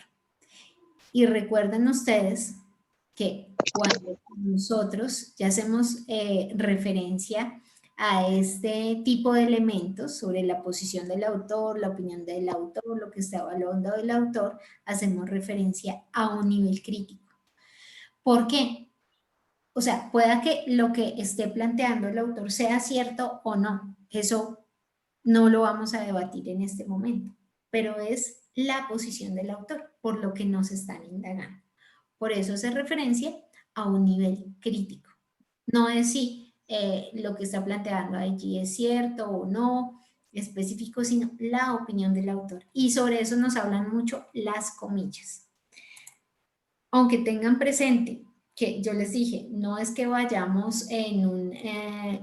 Y recuerden ustedes que cuando nosotros ya hacemos referencia a este tipo de elementos sobre la posición del autor, la opinión del autor, lo que está evaluando el autor, hacemos referencia a un nivel crítico. ¿Por qué? O sea, pueda que lo que esté planteando el autor sea cierto o no. Eso no lo vamos a debatir en este momento, pero es la posición del autor, por lo que nos están indagando. Por eso hace referencia a un nivel crítico. No es si lo que está planteando allí es cierto o no, específico, sino la opinión del autor. Y sobre eso nos hablan mucho las comillas. Aunque tengan presente que yo les dije, no es que vayamos en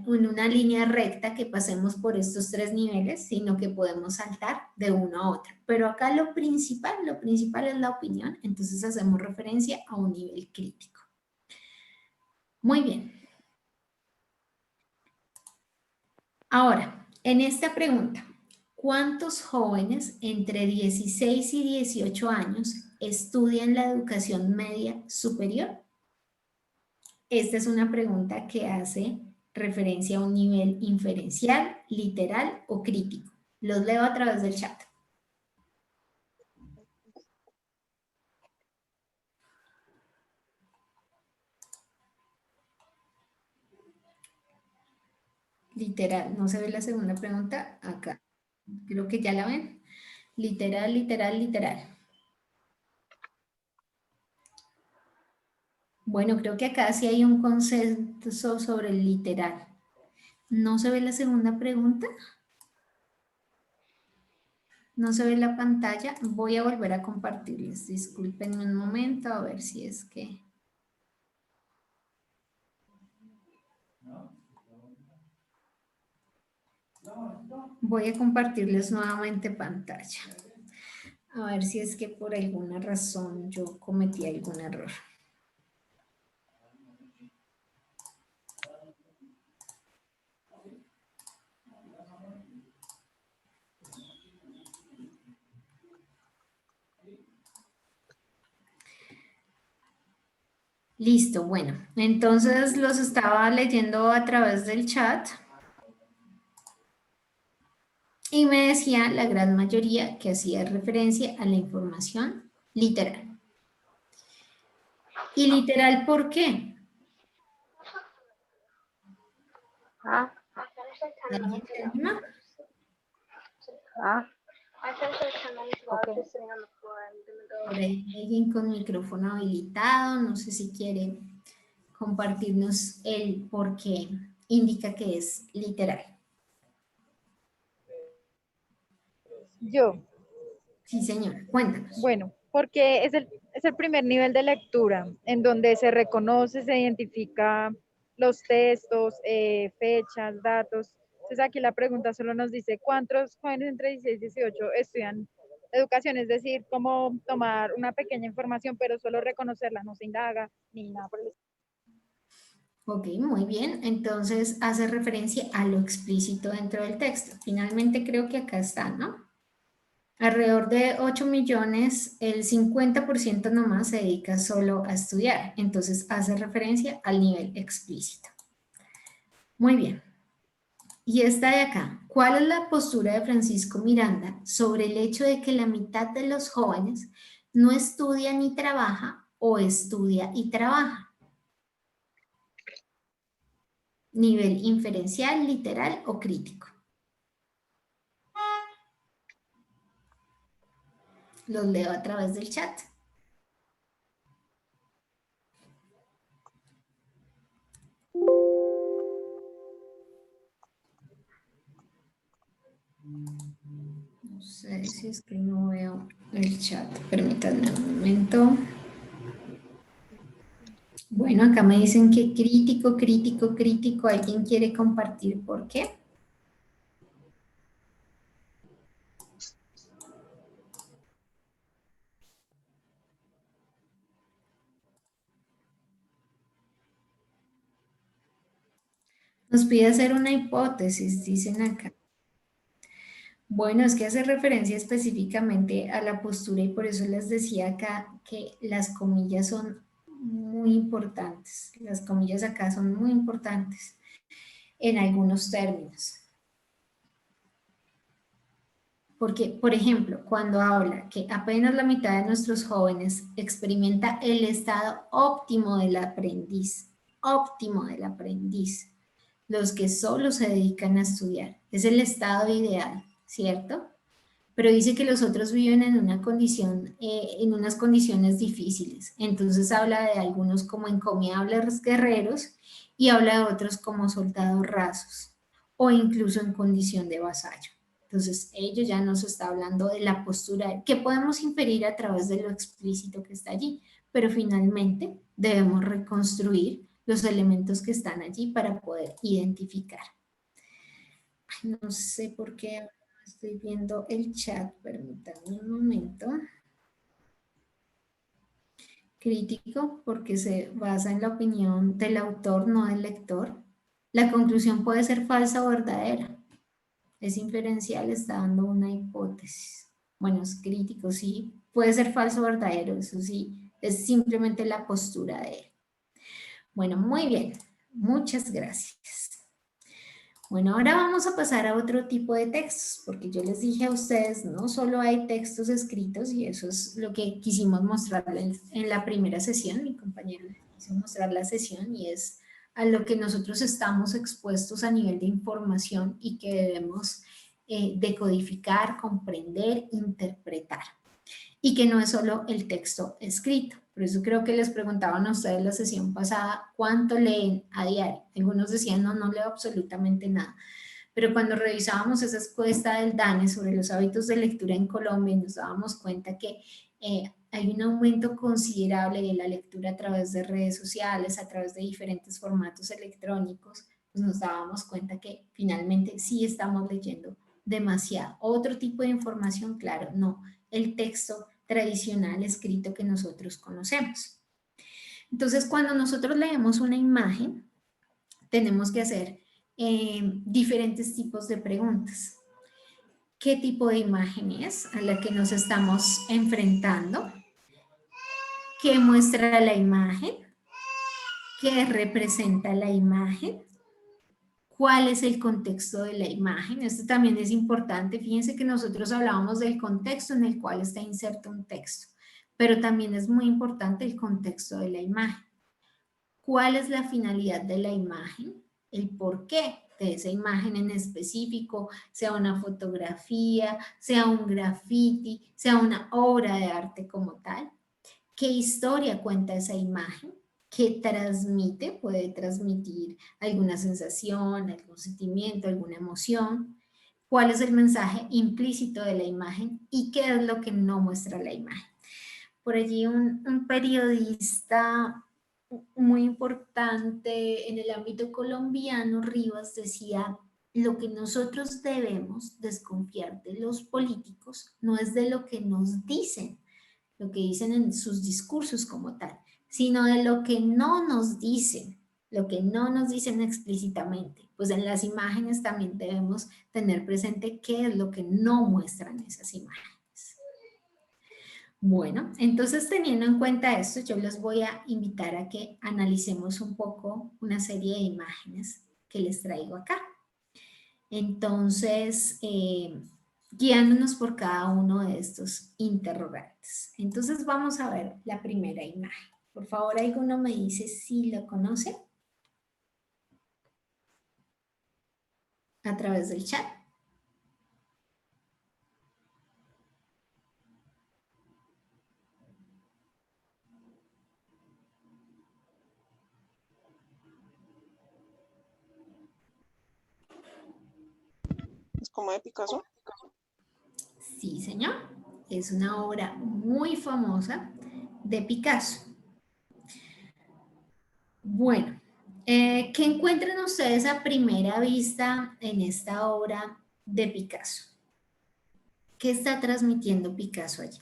una línea recta que pasemos por estos 3 niveles, sino que podemos saltar de uno a otro. Pero acá lo principal es la opinión, entonces hacemos referencia a un nivel crítico. Muy bien. Ahora, en esta pregunta, ¿cuántos jóvenes entre 16 y 18 años estudian la educación media superior? Esta es una pregunta que hace referencia a un nivel inferencial, literal o crítico. Los leo a través del chat. Literal, ¿no se ve la segunda pregunta? Acá. Creo que ya la ven. Literal, literal, literal. Bueno, creo que acá sí hay un consenso sobre el literal. ¿No se ve la segunda pregunta? ¿No se ve la pantalla? Voy a volver a compartirles. Discúlpenme un momento a ver si es que... Voy a compartirles nuevamente pantalla. A ver si es que por alguna razón yo cometí algún error. Listo, bueno, entonces los estaba leyendo a través del chat y me decía la gran mayoría que hacía referencia a la información literal. ¿Y literal por qué? ¿Alguien se anima? Por ahí hay alguien con micrófono habilitado, no sé si quiere compartirnos el por qué indica que es literal. Yo. Sí, señor, cuéntanos. Bueno, porque es el primer nivel de lectura en donde se reconoce, se identifica los textos, fechas, datos. Entonces aquí la pregunta solo nos dice cuántos jóvenes entre 16 y 18 estudian educación, es decir, cómo tomar una pequeña información, pero solo reconocerla, no se indaga ni nada por el estilo. Ok, muy bien. Entonces hace referencia a lo explícito dentro del texto. Finalmente creo que acá está, ¿no? Alrededor de 8 millones, el 50% nomás se dedica solo a estudiar. Entonces hace referencia al nivel explícito. Muy bien. Y esta de acá, ¿cuál es la postura de Francisco Miranda sobre el hecho de que la mitad de los jóvenes no estudia ni trabaja o estudia y trabaja? Nivel inferencial, literal o crítico. Los leo a través del chat. No sé si es que no veo el chat. Permítanme un momento. Bueno, acá me dicen que crítico, crítico, crítico. ¿Alguien quiere compartir por qué? Nos pide hacer una hipótesis, dicen acá. Bueno, es que hace referencia específicamente a la postura y por eso les decía acá que las comillas son muy importantes. Las comillas acá son muy importantes en algunos términos. Porque, por ejemplo, cuando habla que apenas la mitad de nuestros jóvenes experimenta el estado óptimo del aprendiz, los que solo se dedican a estudiar, es el estado ideal, ¿cierto? Pero dice que los otros viven en una condición, en unas condiciones difíciles. Entonces habla de algunos como encomiables guerreros y habla de otros como soldados rasos o incluso en condición de vasallo. Entonces ellos ya nos está hablando de la postura que podemos inferir a través de lo explícito que está allí, pero finalmente debemos reconstruir los elementos que están allí para poder identificar. Ay, no sé por qué estoy viendo el chat, permítanme un momento. Crítico, porque se basa en la opinión del autor, no del lector. La conclusión puede ser falsa o verdadera. Es inferencial, está dando una hipótesis. Bueno, es crítico, sí. Puede ser falso o verdadero, eso sí. Es simplemente la postura de él. Bueno, muy bien. Muchas gracias. Bueno, ahora vamos a pasar a otro tipo de textos, porque yo les dije a ustedes, no solo hay textos escritos, y eso es lo que quisimos mostrarles en la primera sesión, mi compañero les quiso mostrar la sesión, y es a lo que nosotros estamos expuestos a nivel de información y que debemos decodificar, comprender, interpretar. Y que no es solo el texto escrito. Por eso creo que les preguntaban a ustedes la sesión pasada, ¿cuánto leen a diario? Algunos decían, no, no leo absolutamente nada. Pero cuando revisábamos esa encuesta del DANE sobre los hábitos de lectura en Colombia, nos dábamos cuenta que hay un aumento considerable de la lectura a través de redes sociales, a través de diferentes formatos electrónicos, pues nos dábamos cuenta que finalmente sí estamos leyendo demasiado. Otro tipo de información, claro, no el texto tradicional escrito que nosotros conocemos. Entonces, cuando nosotros leemos una imagen, tenemos que hacer diferentes tipos de preguntas. ¿Qué tipo de imagen es a la que nos estamos enfrentando? ¿Qué muestra la imagen? ¿Qué representa la imagen? ¿Cuál es el contexto de la imagen? Esto también es importante. Fíjense que nosotros hablábamos del contexto en el cual está inserto un texto, pero también es muy importante el contexto de la imagen. ¿Cuál es la finalidad de la imagen? El porqué de esa imagen en específico, sea una fotografía, sea un graffiti, sea una obra de arte como tal. ¿Qué historia cuenta esa imagen? ¿Qué transmite? Puede transmitir alguna sensación, algún sentimiento, alguna emoción. ¿Cuál es el mensaje implícito de la imagen? ¿Y qué es lo que no muestra la imagen? Por allí un periodista muy importante en el ámbito colombiano, Rivas, decía, lo que nosotros debemos desconfiar de los políticos no es de lo que nos dicen, lo que dicen en sus discursos como tal, sino de lo que no nos dicen, lo que no nos dicen explícitamente. Pues en las imágenes también debemos tener presente qué es lo que no muestran esas imágenes. Bueno, entonces teniendo en cuenta esto, yo les voy a invitar a que analicemos un poco una serie de imágenes que les traigo acá. Entonces, guiándonos por cada uno de estos interrogantes. Entonces vamos a ver la primera imagen. Por favor, ¿alguno me dice si lo conoce? A través del chat. ¿Es como de Picasso? Sí, señor. Es una obra muy famosa de Picasso. Bueno, ¿qué encuentran ustedes a primera vista en esta obra de Picasso? ¿Qué está transmitiendo Picasso allí?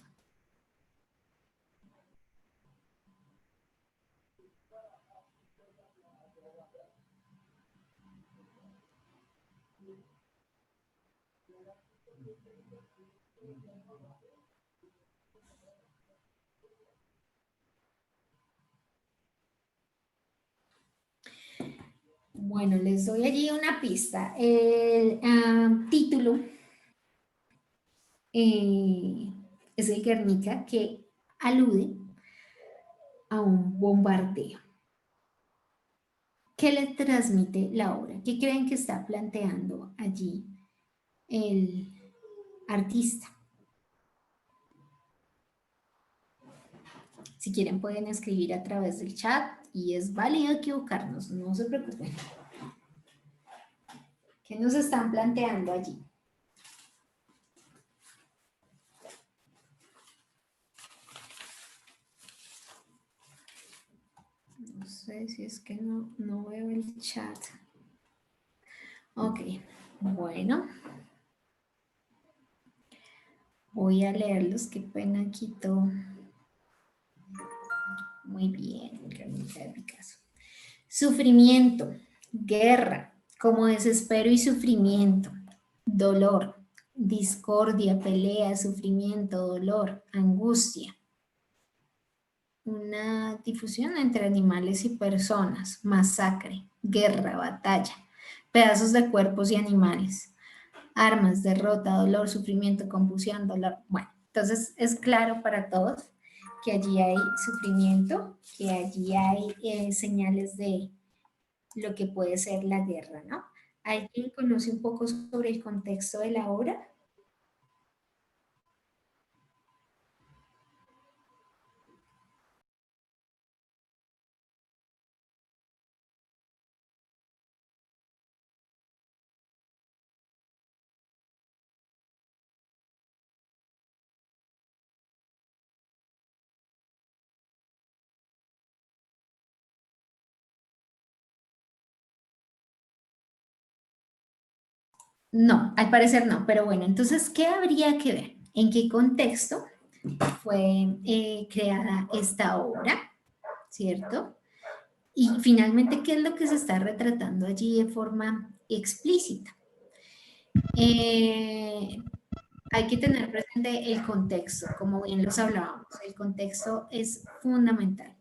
Bueno, les doy allí una pista. El título es el Guernica, que alude a un bombardeo. ¿Qué le transmite la obra? ¿Qué creen que está planteando allí el artista? Si quieren pueden escribir a través del chat y es válido equivocarnos, no se preocupen. ¿Qué nos están planteando allí? No sé si es que no veo el chat. Ok, bueno. Voy a leerlos, qué pena quito. Muy bien, Guernica de Picasso. Sufrimiento, guerra, como desespero y sufrimiento, dolor, discordia, pelea, sufrimiento, dolor, angustia. Una difusión entre animales y personas, masacre, guerra, batalla, pedazos de cuerpos y animales, armas, derrota, dolor, sufrimiento, confusión, dolor. Bueno, entonces es claro para todos que allí hay sufrimiento, que allí hay señales de lo que puede ser la guerra, ¿no? ¿Alguien conoce un poco sobre el contexto de la obra? No, al parecer no, pero bueno, entonces, ¿qué habría que ver? ¿En qué contexto fue creada esta obra? ¿Cierto? Y finalmente, ¿qué es lo que se está retratando allí de forma explícita? Hay que tener presente el contexto, como bien los hablábamos, el contexto es fundamental.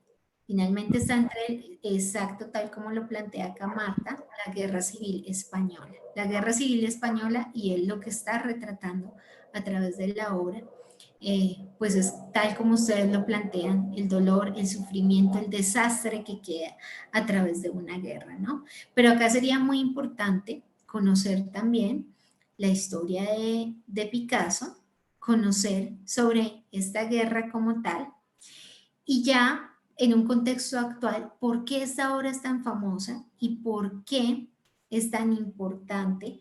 Finalmente está entre, exacto, tal como lo plantea acá Marta, la Guerra Civil Española. La Guerra Civil Española y él lo que está retratando a través de la obra, pues es tal como ustedes lo plantean, el dolor, el sufrimiento, el desastre que queda a través de una guerra, ¿no? Pero acá sería muy importante conocer también la historia de Picasso, conocer sobre esta guerra como tal y ya en un contexto actual, por qué esta obra es tan famosa y por qué es tan importante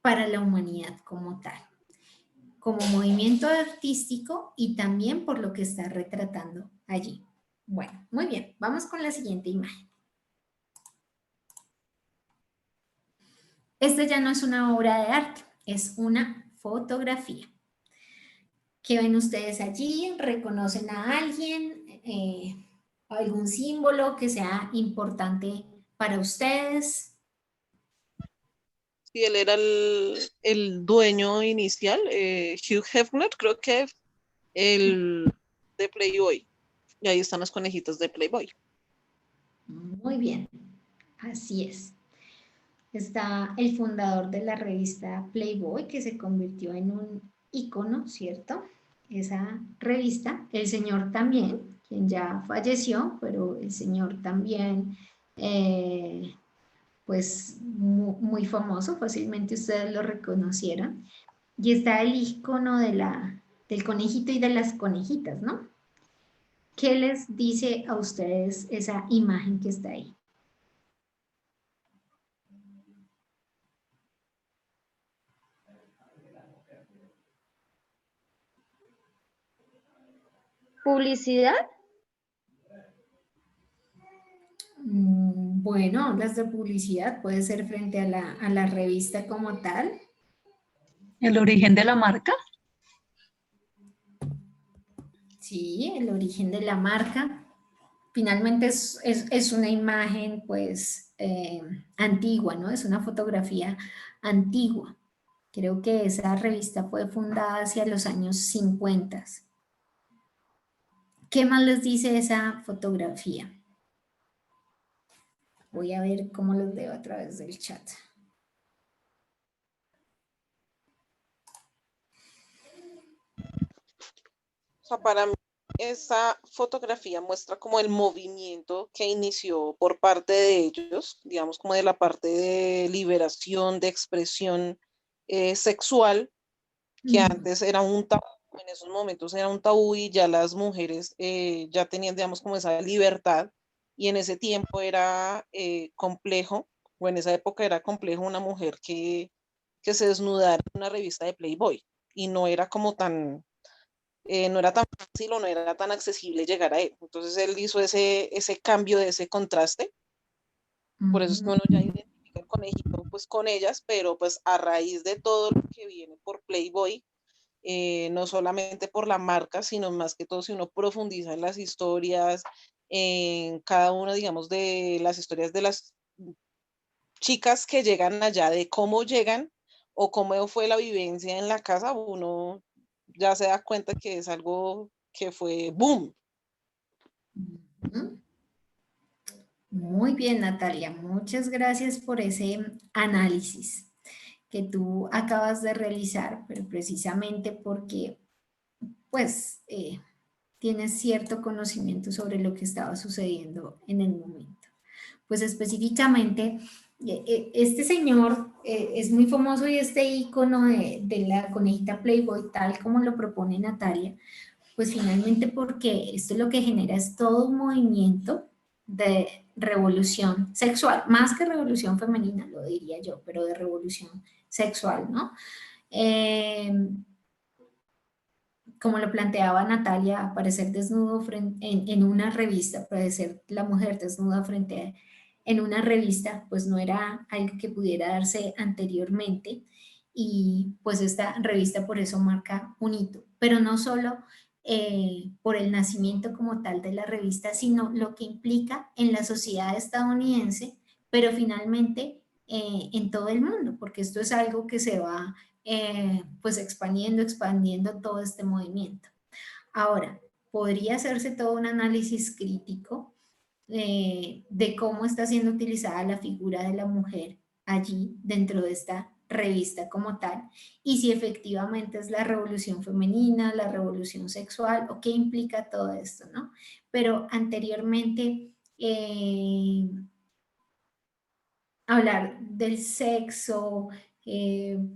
para la humanidad como tal, como movimiento artístico y también por lo que está retratando allí. Bueno, muy bien, vamos con la siguiente imagen. Esta ya no es una obra de arte, es una fotografía. ¿Qué ven ustedes allí? ¿Reconocen a alguien? ¿Algún símbolo que sea importante para ustedes? Sí, él era el dueño inicial, Hugh Hefner, creo que el de Playboy. Y ahí están los conejitos de Playboy. Muy bien, así es. Está el fundador de la revista Playboy, que se convirtió en un ícono, ¿cierto? Esa revista, el señor también, quien ya falleció, pero el señor también, pues muy famoso, fácilmente ustedes lo reconocieron. Y está el icono del conejito y de las conejitas, ¿no? ¿Qué les dice a ustedes esa imagen que está ahí? ¿Publicidad? Bueno, hablas de publicidad, puede ser frente a la revista como tal. ¿El origen de la marca? Sí, el origen de la marca. Finalmente es una imagen pues antigua, ¿no? Es una fotografía antigua. Creo que esa revista fue fundada hacia los años 50. ¿Qué más les dice esa fotografía? Voy a ver cómo los veo a través del chat. O sea, para mí esa fotografía muestra como el movimiento que inició por parte de ellos, digamos como de la parte de liberación, de expresión sexual, que antes era un tabú, en esos momentos era un tabú y ya las mujeres ya tenían, digamos, como esa libertad y en ese tiempo era complejo, o en esa época era complejo una mujer que se desnudara en una revista de Playboy y no era como tan no era tan fácil o no era tan accesible llegar a él. Entonces él hizo ese cambio de ese contraste. Por eso es que uno ya identifica el conejito pues con ellas, pero pues a raíz de todo lo que viene por Playboy, no solamente por la marca, sino más que todo si uno profundiza en las historias, en cada una, digamos, de las historias de las chicas que llegan allá, de cómo llegan o cómo fue la vivencia en la casa, uno ya se da cuenta que es algo que fue boom. Muy bien, Natalia. Muchas gracias por ese análisis que tú acabas de realizar, pero precisamente porque, pues, tienes cierto conocimiento sobre lo que estaba sucediendo en el momento. Pues específicamente, este señor es muy famoso y este ícono de la conejita Playboy, tal como lo propone Natalia, pues finalmente porque esto lo que genera es todo un movimiento de revolución sexual, más que revolución femenina, lo diría yo, pero de revolución sexual, ¿no? Como lo planteaba Natalia, aparecer desnudo en una revista, aparecer la mujer desnuda en una revista, pues no era algo que pudiera darse anteriormente y pues esta revista por eso marca un hito, pero no solo por el nacimiento como tal de la revista, sino lo que implica en la sociedad estadounidense, pero finalmente en todo el mundo, porque esto es algo que se va pues expandiendo todo este movimiento. Ahora, podría hacerse todo un análisis crítico de cómo está siendo utilizada la figura de la mujer allí dentro de esta revista como tal, y si efectivamente es la revolución femenina, la revolución sexual, o qué implica todo esto, ¿no? Pero anteriormente, hablar del sexo,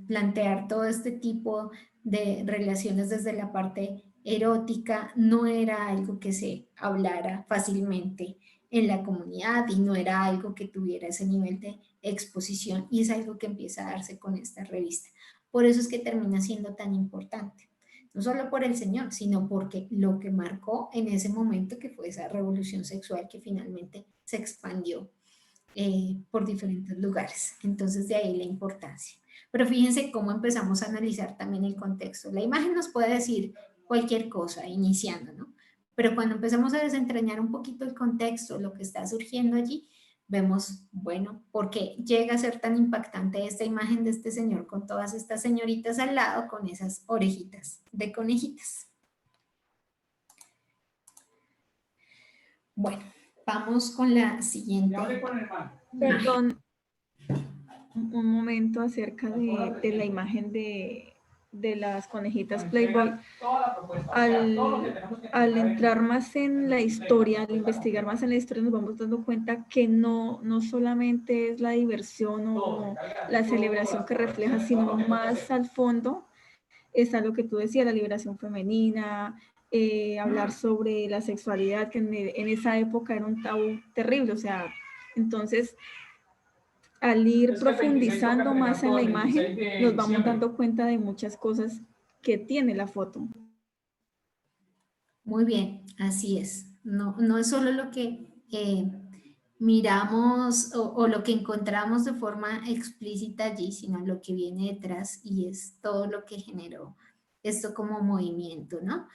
plantear todo este tipo de relaciones desde la parte erótica, no era algo que se hablara fácilmente en la comunidad y no era algo que tuviera ese nivel de exposición y es algo que empieza a darse con esta revista. Por eso es que termina siendo tan importante, no solo por el señor, sino porque lo que marcó en ese momento que fue esa revolución sexual que finalmente se expandió por diferentes lugares. Entonces de ahí la importancia. Pero fíjense cómo empezamos a analizar también el contexto. La imagen nos puede decir cualquier cosa iniciando, ¿no? Pero cuando empezamos a desentrañar un poquito el contexto, lo que está surgiendo allí, vemos, bueno, ¿por qué llega a ser tan impactante esta imagen de este señor con todas estas señoritas al lado con esas orejitas de conejitas? Bueno, vamos con la siguiente. Perdón, un momento acerca de la imagen de las conejitas Playboy. Al entrar más en la historia, al investigar más en la historia, nos vamos dando cuenta que no solamente es la diversión o la celebración que refleja, sino más al fondo está lo que tú decías, la liberación femenina, hablar sobre la sexualidad, que en esa época era un tabú terrible, o sea, entonces al ir profundizando más en la imagen, nos vamos dando cuenta de muchas cosas que tiene la foto. Muy bien, así es. No es solo lo que miramos o lo que encontramos de forma explícita allí, sino lo que viene detrás y es todo lo que generó esto como movimiento, ¿no?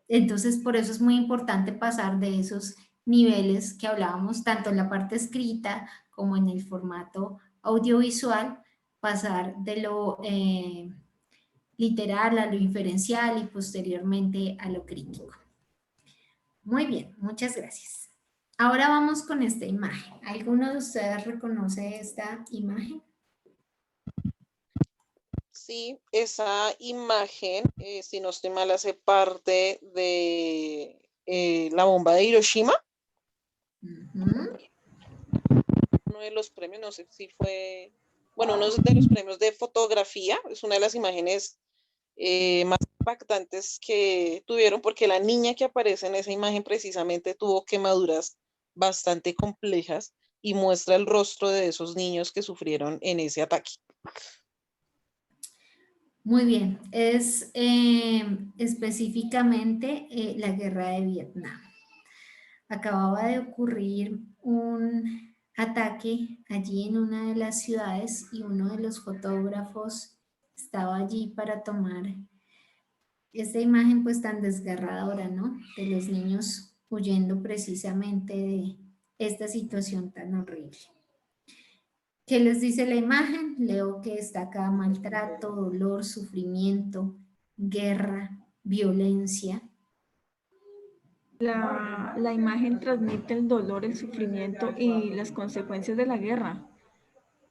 Entonces, por eso es muy importante pasar de esos niveles que hablábamos, tanto en la parte escrita como en el formato audiovisual, pasar de lo literal a lo inferencial y posteriormente a lo crítico. Muy bien, muchas gracias. Ahora vamos con esta imagen. ¿Alguno de ustedes reconoce esta imagen? Sí, esa imagen, si no estoy mal, hace parte de la bomba de Hiroshima. Ujú. Uno de los premios, no sé si fue, bueno, uno de los premios de fotografía, es una de las imágenes más impactantes que tuvieron, porque la niña que aparece en esa imagen precisamente tuvo quemaduras bastante complejas y muestra el rostro de esos niños que sufrieron en ese ataque. Muy bien, es específicamente la guerra de Vietnam. Acababa de ocurrir un ataque allí en una de las ciudades y uno de los fotógrafos estaba allí para tomar esta imagen pues tan desgarradora, ¿no? De los niños huyendo precisamente de esta situación tan horrible. ¿Qué les dice la imagen? Leo que destaca maltrato, dolor, sufrimiento, guerra, violencia. La imagen transmite el dolor, el sufrimiento y las consecuencias de la guerra.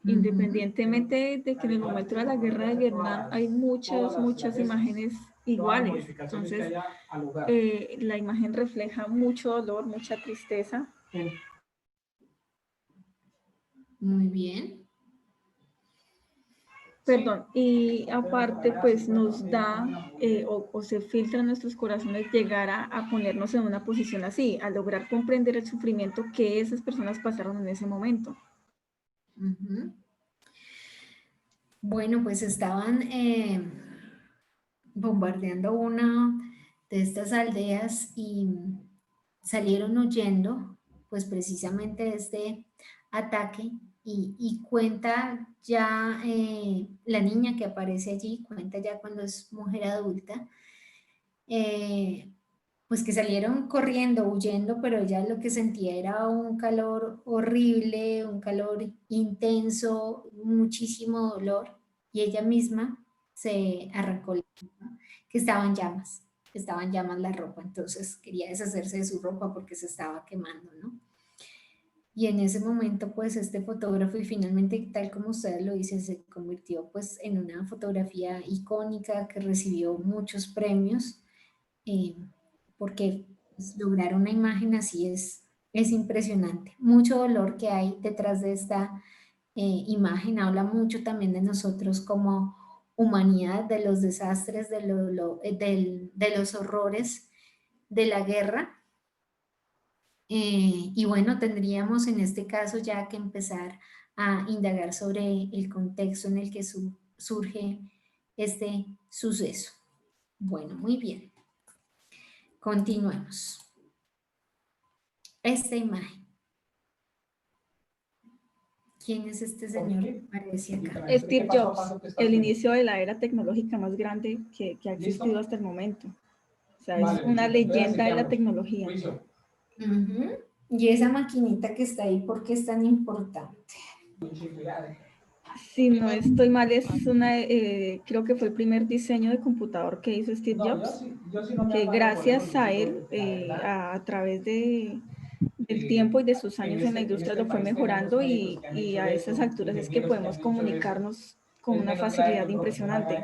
Independientemente de que en el momento de la guerra de Vietnam hay muchas imágenes iguales. Entonces, la imagen refleja mucho dolor, mucha tristeza. Muy bien. Perdón, y aparte pues nos da o se filtra en nuestros corazones llegar a ponernos en una posición así, a lograr comprender el sufrimiento que esas personas pasaron en ese momento. Uh-huh. Bueno, pues estaban bombardeando una de estas aldeas y salieron huyendo pues precisamente de este ataque y cuenta ya la niña que aparece allí, cuenta ya cuando es mujer adulta, pues que salieron corriendo, huyendo, pero ella lo que sentía era un calor horrible, un calor intenso, muchísimo dolor, y ella misma se arrancó, que estaban llamas la ropa, entonces quería deshacerse de su ropa porque se estaba quemando, ¿no? Y en ese momento, pues, este fotógrafo, y finalmente, tal como ustedes lo dicen, se convirtió, pues, en una fotografía icónica que recibió muchos premios, porque pues, lograr una imagen así es impresionante. Mucho dolor que hay detrás de esta imagen, habla mucho también de nosotros como humanidad, de los desastres, de los horrores de la guerra. Y bueno, tendríamos en este caso ya que empezar a indagar sobre el contexto en el que surge este suceso. Bueno, muy bien. Continuemos. Esta imagen. ¿Quién es este señor que aparece acá? Steve Jobs, el inicio de la era tecnológica más grande que ha existido hasta el momento. O sea, es una leyenda de la tecnología. Uh-huh. Y esa maquinita que está ahí, ¿por qué es tan importante? Si no estoy mal, es una, creo que fue el primer diseño de computador que hizo Steve Jobs, que gracias a él, a través del tiempo y de sus años en la industria lo fue mejorando y a esas alturas es que podemos comunicarnos con una facilidad impresionante.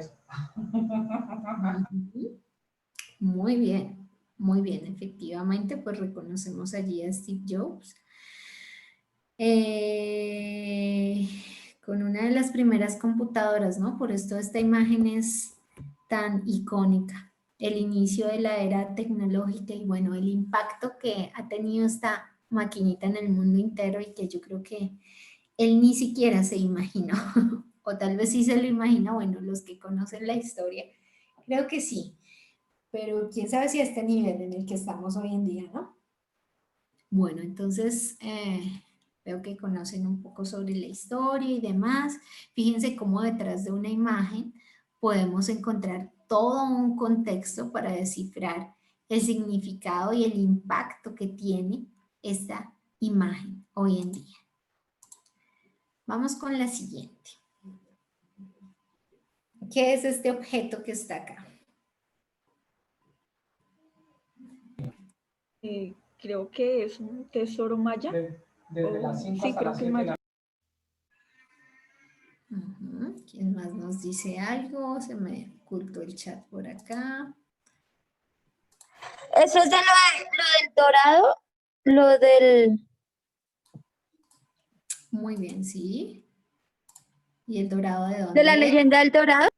Muy bien, efectivamente, pues reconocemos allí a Steve Jobs. Con una de las primeras computadoras, ¿no? Por esto esta imagen es tan icónica. El inicio de la era tecnológica y bueno, el impacto que ha tenido esta maquinita en el mundo entero y que yo creo que él ni siquiera se imaginó, o tal vez sí se lo imagina, bueno, los que conocen la historia, creo que sí, pero quién sabe si a este nivel en el que estamos hoy en día, ¿no? Bueno, entonces veo que conocen un poco sobre la historia y demás. Fíjense cómo detrás de una imagen podemos encontrar todo un contexto para descifrar el significado y el impacto que tiene esta imagen hoy en día. Vamos con la siguiente. ¿Qué es este objeto que está acá? Creo que es un tesoro maya. Desde las 5 Sí, hasta creo las que es 7 maya. ¿Quién más nos dice algo? Se me ocultó el chat por acá. Eso es de lo del dorado, lo del... Muy bien, sí. ¿Y el dorado de dónde de la es? leyenda del dorado.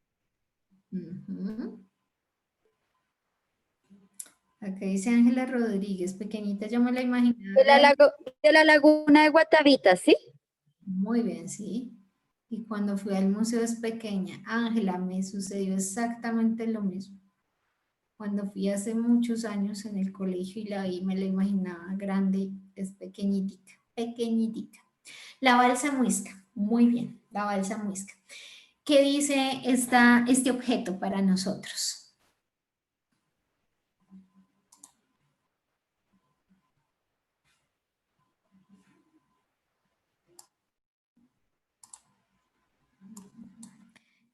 Acá dice Ángela Rodríguez, pequeñita, yo me la imaginaba. De la laguna de Guatavita, ¿sí? Muy bien, sí. Y cuando fui al museo es pequeña. Ángela, me sucedió exactamente lo mismo. Cuando fui hace muchos años en el colegio y la vi, me la imaginaba grande, es pequeñitita, pequeñitita. La balsa muisca, muy bien, la balsa muisca. ¿Qué dice este objeto para nosotros?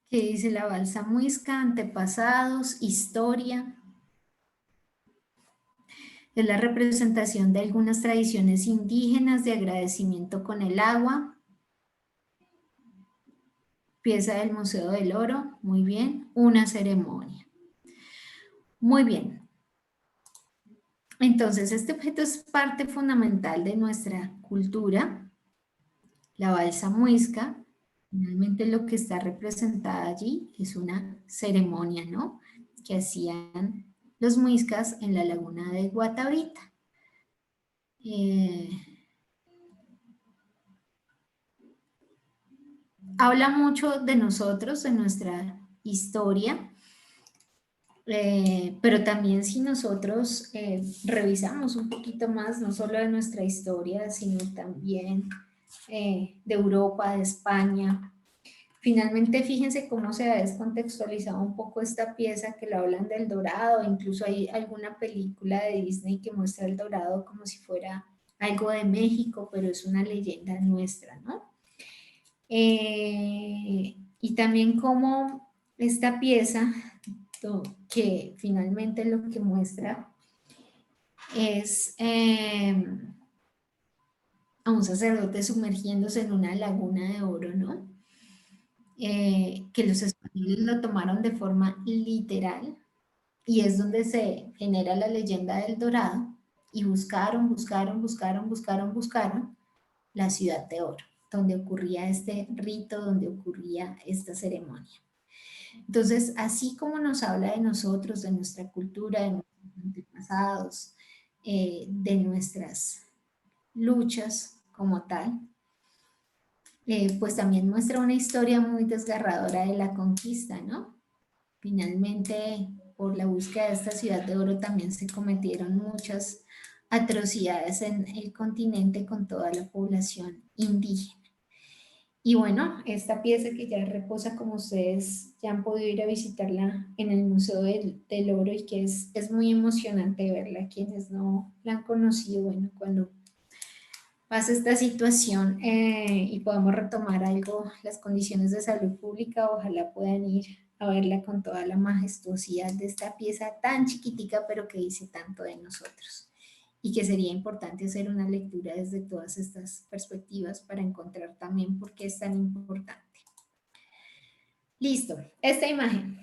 ¿Qué dice la balsa muisca? Antepasados, historia. Es la representación de algunas tradiciones indígenas de agradecimiento con el agua. Pieza del Museo del Oro, muy bien. Una ceremonia. Muy bien. Entonces, este objeto es parte fundamental de nuestra cultura. La balsa muisca, finalmente lo que está representada allí es una ceremonia, ¿no? Que hacían los muiscas en la laguna de Guatavita. Habla mucho de nosotros, de nuestra historia, pero también si nosotros revisamos un poquito más, no solo de nuestra historia, sino también de Europa, de España. Finalmente, fíjense cómo se ha descontextualizado un poco esta pieza que la hablan del dorado, incluso hay alguna película de Disney que muestra el dorado como si fuera algo de México, pero es una leyenda nuestra, ¿no? Y también como esta pieza, que finalmente lo que muestra es a un sacerdote sumergiéndose en una laguna de oro, ¿no? Que los españoles lo tomaron de forma literal y es donde se genera la leyenda del dorado y buscaron la ciudad de oro, donde ocurría este rito, donde ocurría esta ceremonia. Entonces, así como nos habla de nosotros, de nuestra cultura, de nuestros antepasados, de nuestras luchas como tal, pues también muestra una historia muy desgarradora de la conquista, ¿no? Finalmente, por la búsqueda de esta ciudad de oro también se cometieron muchas atrocidades en el continente con toda la población indígena. Y bueno, esta pieza que ya reposa, como ustedes ya han podido ir a visitarla en el Museo del Oro y que es muy emocionante verla, quienes no la han conocido, bueno, cuando pasa esta situación y podamos retomar algo, las condiciones de salud pública, ojalá puedan ir a verla con toda la majestuosidad de esta pieza tan chiquitica, pero que dice tanto de nosotros. Y que sería importante hacer una lectura desde todas estas perspectivas para encontrar también por qué es tan importante. Listo, esta imagen.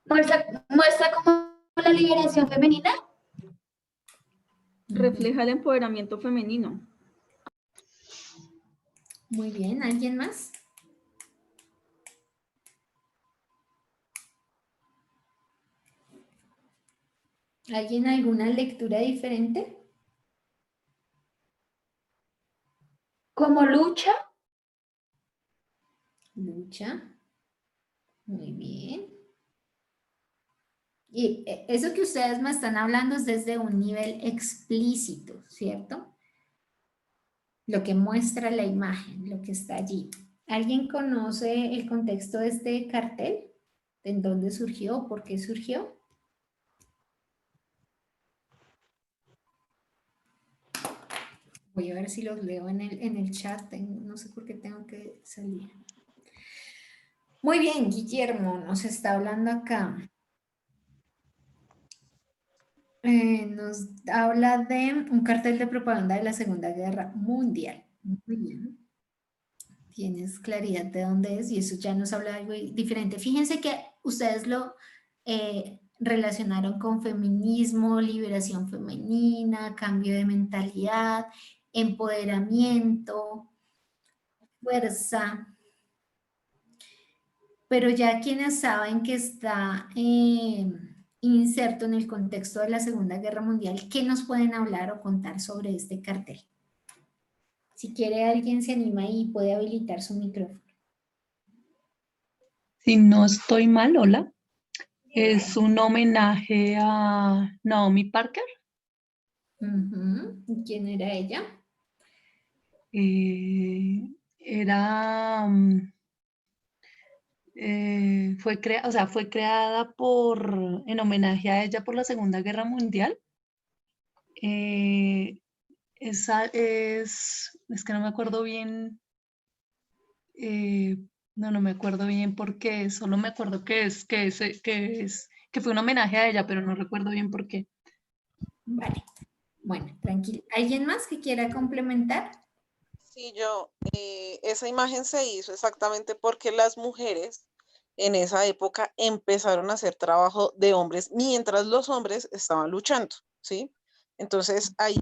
Muestra como la liberación femenina. Refleja el empoderamiento femenino. Muy bien, ¿alguien más? ¿Alguien alguna lectura diferente? Como lucha. Lucha. Muy bien. Y eso que ustedes me están hablando es desde un nivel explícito, ¿cierto? Lo que muestra la imagen, lo que está allí. ¿Alguien conoce el contexto de este cartel? ¿En dónde surgió? ¿Por qué surgió? Voy a ver si los leo en el chat, no sé por qué tengo que salir. Muy bien, Guillermo nos está hablando acá. Nos habla de un cartel de propaganda de la Segunda Guerra Mundial. Muy bien. Tienes claridad de dónde es y eso ya nos habla de algo diferente. Fíjense que ustedes lo relacionaron con feminismo, liberación femenina, cambio de mentalidad, empoderamiento, fuerza. Pero ya quienes saben que está inserto en el contexto de la Segunda Guerra Mundial, ¿qué nos pueden hablar o contar sobre este cartel? Si quiere alguien se anima y puede habilitar su micrófono. Si no estoy mal, hola. Es un homenaje a Naomi Parker. ¿Y quién era ella? Fue creada en homenaje a ella por la Segunda Guerra Mundial. Es que no me acuerdo bien, no me acuerdo bien por qué, solo me acuerdo que fue un homenaje a ella, pero no recuerdo bien por qué. Vale, bueno, tranquilo. ¿Alguien más que quiera complementar? Sí, esa imagen se hizo exactamente porque las mujeres en esa época empezaron a hacer trabajo de hombres mientras los hombres estaban luchando, ¿sí? Entonces ahí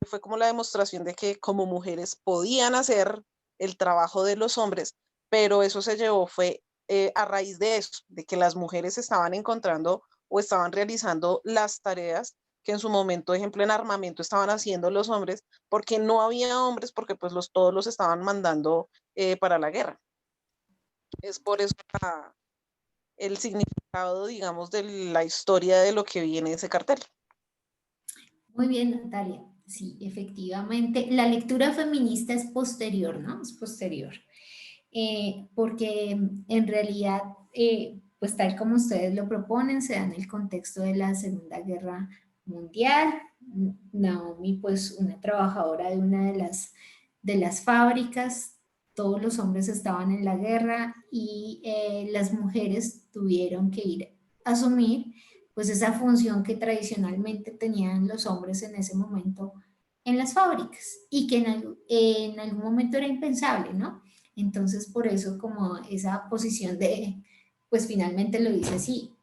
fue como la demostración de que como mujeres podían hacer el trabajo de los hombres, pero eso fue a raíz de eso, de que las mujeres estaban encontrando o estaban realizando las tareas que en su momento, ejemplo, en armamento estaban haciendo los hombres, porque no había hombres, porque pues todos los estaban mandando para la guerra. Es por eso el significado, digamos, de la historia de lo que viene ese cartel. Muy bien, Natalia. Sí, efectivamente. La lectura feminista es posterior, ¿no? Es posterior. Porque en realidad, pues tal como ustedes lo proponen, se da en el contexto de la Segunda Guerra Mundial. Naomi, pues una trabajadora de una de las fábricas, todos los hombres estaban en la guerra y las mujeres tuvieron que ir a asumir pues esa función que tradicionalmente tenían los hombres en ese momento en las fábricas y que en algún momento era impensable, ¿no? Entonces, por eso como esa posición de, pues finalmente lo dice, sí,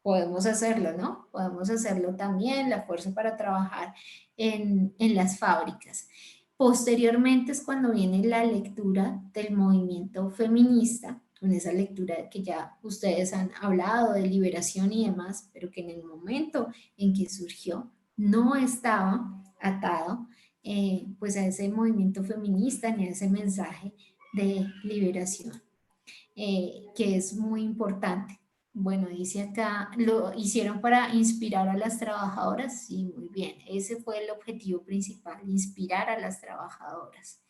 podemos hacerlo, ¿no? Podemos hacerlo también, la fuerza para trabajar en las fábricas. Posteriormente es cuando viene la lectura del movimiento feminista, con esa lectura que ya ustedes han hablado de liberación y demás, pero que en el momento en que surgió no estaba atado pues a ese movimiento feminista ni a ese mensaje de liberación, que es muy importante. Bueno, dice acá, ¿lo hicieron para inspirar a las trabajadoras? Sí, muy bien. Ese fue el objetivo principal, inspirar a las trabajadoras.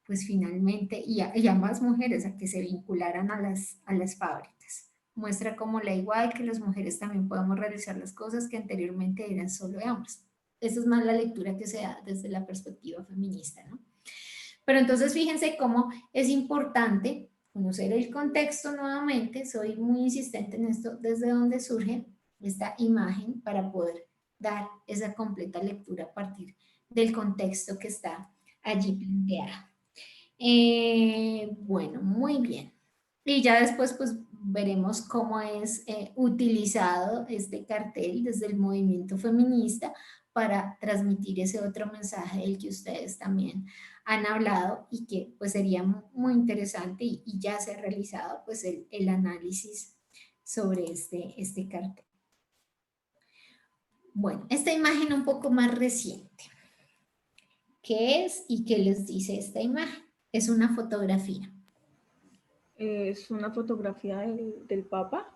Pues finalmente, y a más mujeres a que se vincularan a las fábricas. Muestra como la igual que las mujeres también podemos realizar las cosas que anteriormente eran solo de hombres. Esa es más la lectura que se da desde la perspectiva feminista, ¿no? Pero entonces fíjense cómo es importante conocer el contexto nuevamente. Soy muy insistente en esto, desde dónde surge esta imagen para poder dar esa completa lectura a partir del contexto que está allí planteado. Bueno, muy bien. Y ya después pues veremos cómo es utilizado este cartel desde el movimiento feminista para transmitir ese otro mensaje del que ustedes también han hablado y que pues sería muy interesante y ya se ha realizado pues el análisis sobre este cartel. Bueno, esta imagen un poco más reciente. ¿Qué es y qué les dice esta imagen? Es una fotografía. Es una fotografía del Papa.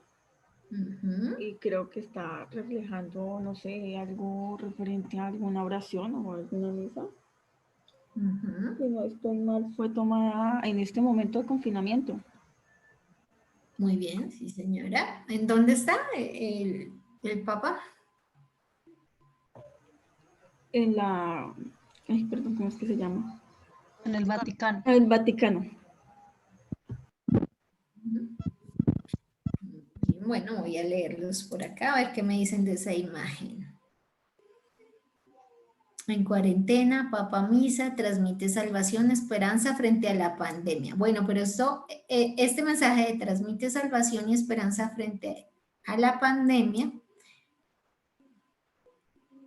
Y creo que está reflejando, no sé, algo referente a alguna oración o alguna misa. Si no estoy mal, fue tomada en este momento de confinamiento. Muy bien, sí señora. ¿En dónde está el Papa? En la Ay, perdón, ¿cómo es que se llama? En el Vaticano. El Vaticano. Bueno, voy a leerlos por acá, a ver qué me dicen de esa imagen. En cuarentena, Papa Misa transmite salvación, esperanza frente a la pandemia. Bueno, pero esto, este mensaje de transmite salvación y esperanza frente a la pandemia,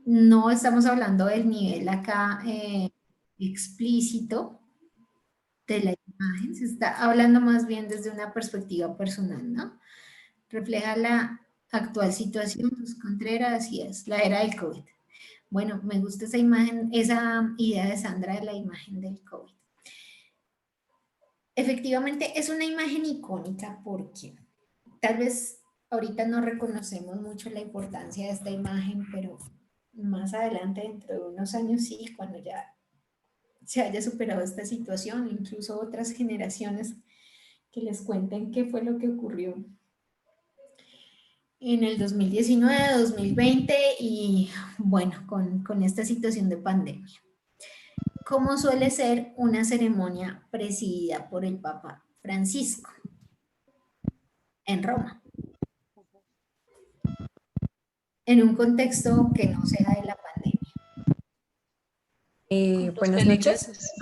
no estamos hablando del nivel acá explícito de la imagen, se está hablando más bien desde una perspectiva personal, ¿no? Refleja la actual situación, Luz Contreras, así es, la era del COVID. Bueno, me gusta esa imagen, esa idea de Sandra de la imagen del COVID. Efectivamente, es una imagen icónica porque tal vez ahorita no reconocemos mucho la importancia de esta imagen, pero más adelante, dentro de unos años sí, cuando ya se haya superado esta situación, incluso otras generaciones que les cuenten qué fue lo que ocurrió en el 2019, 2020 y bueno, con esta situación de pandemia. ¿Cómo suele ser una ceremonia presidida por el Papa Francisco en Roma? En un contexto que no sea de la pandemia. Buenas noches.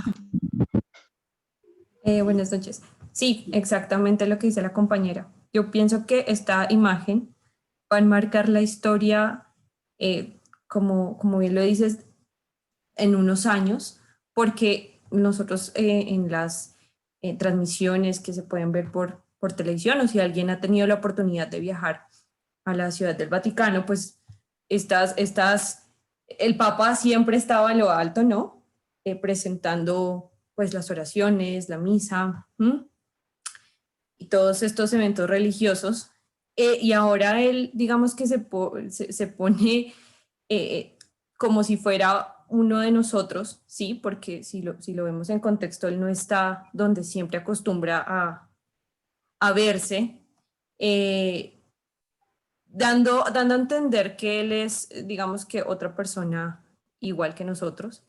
Buenas noches. Sí, exactamente lo que dice la compañera. Yo pienso que esta imagen va a marcar la historia, como bien lo dices, en unos años, porque nosotros en las transmisiones que se pueden ver por televisión, o si alguien ha tenido la oportunidad de viajar a la Ciudad del Vaticano, pues el Papa siempre estaba en lo alto, ¿no? Presentando pues las oraciones, la misa, y todos estos eventos religiosos. Y ahora él, digamos que se pone como si fuera uno de nosotros, ¿sí? Porque si lo vemos en contexto, él no está donde siempre acostumbra a verse, dando a entender que él es, digamos que otra persona igual que nosotros.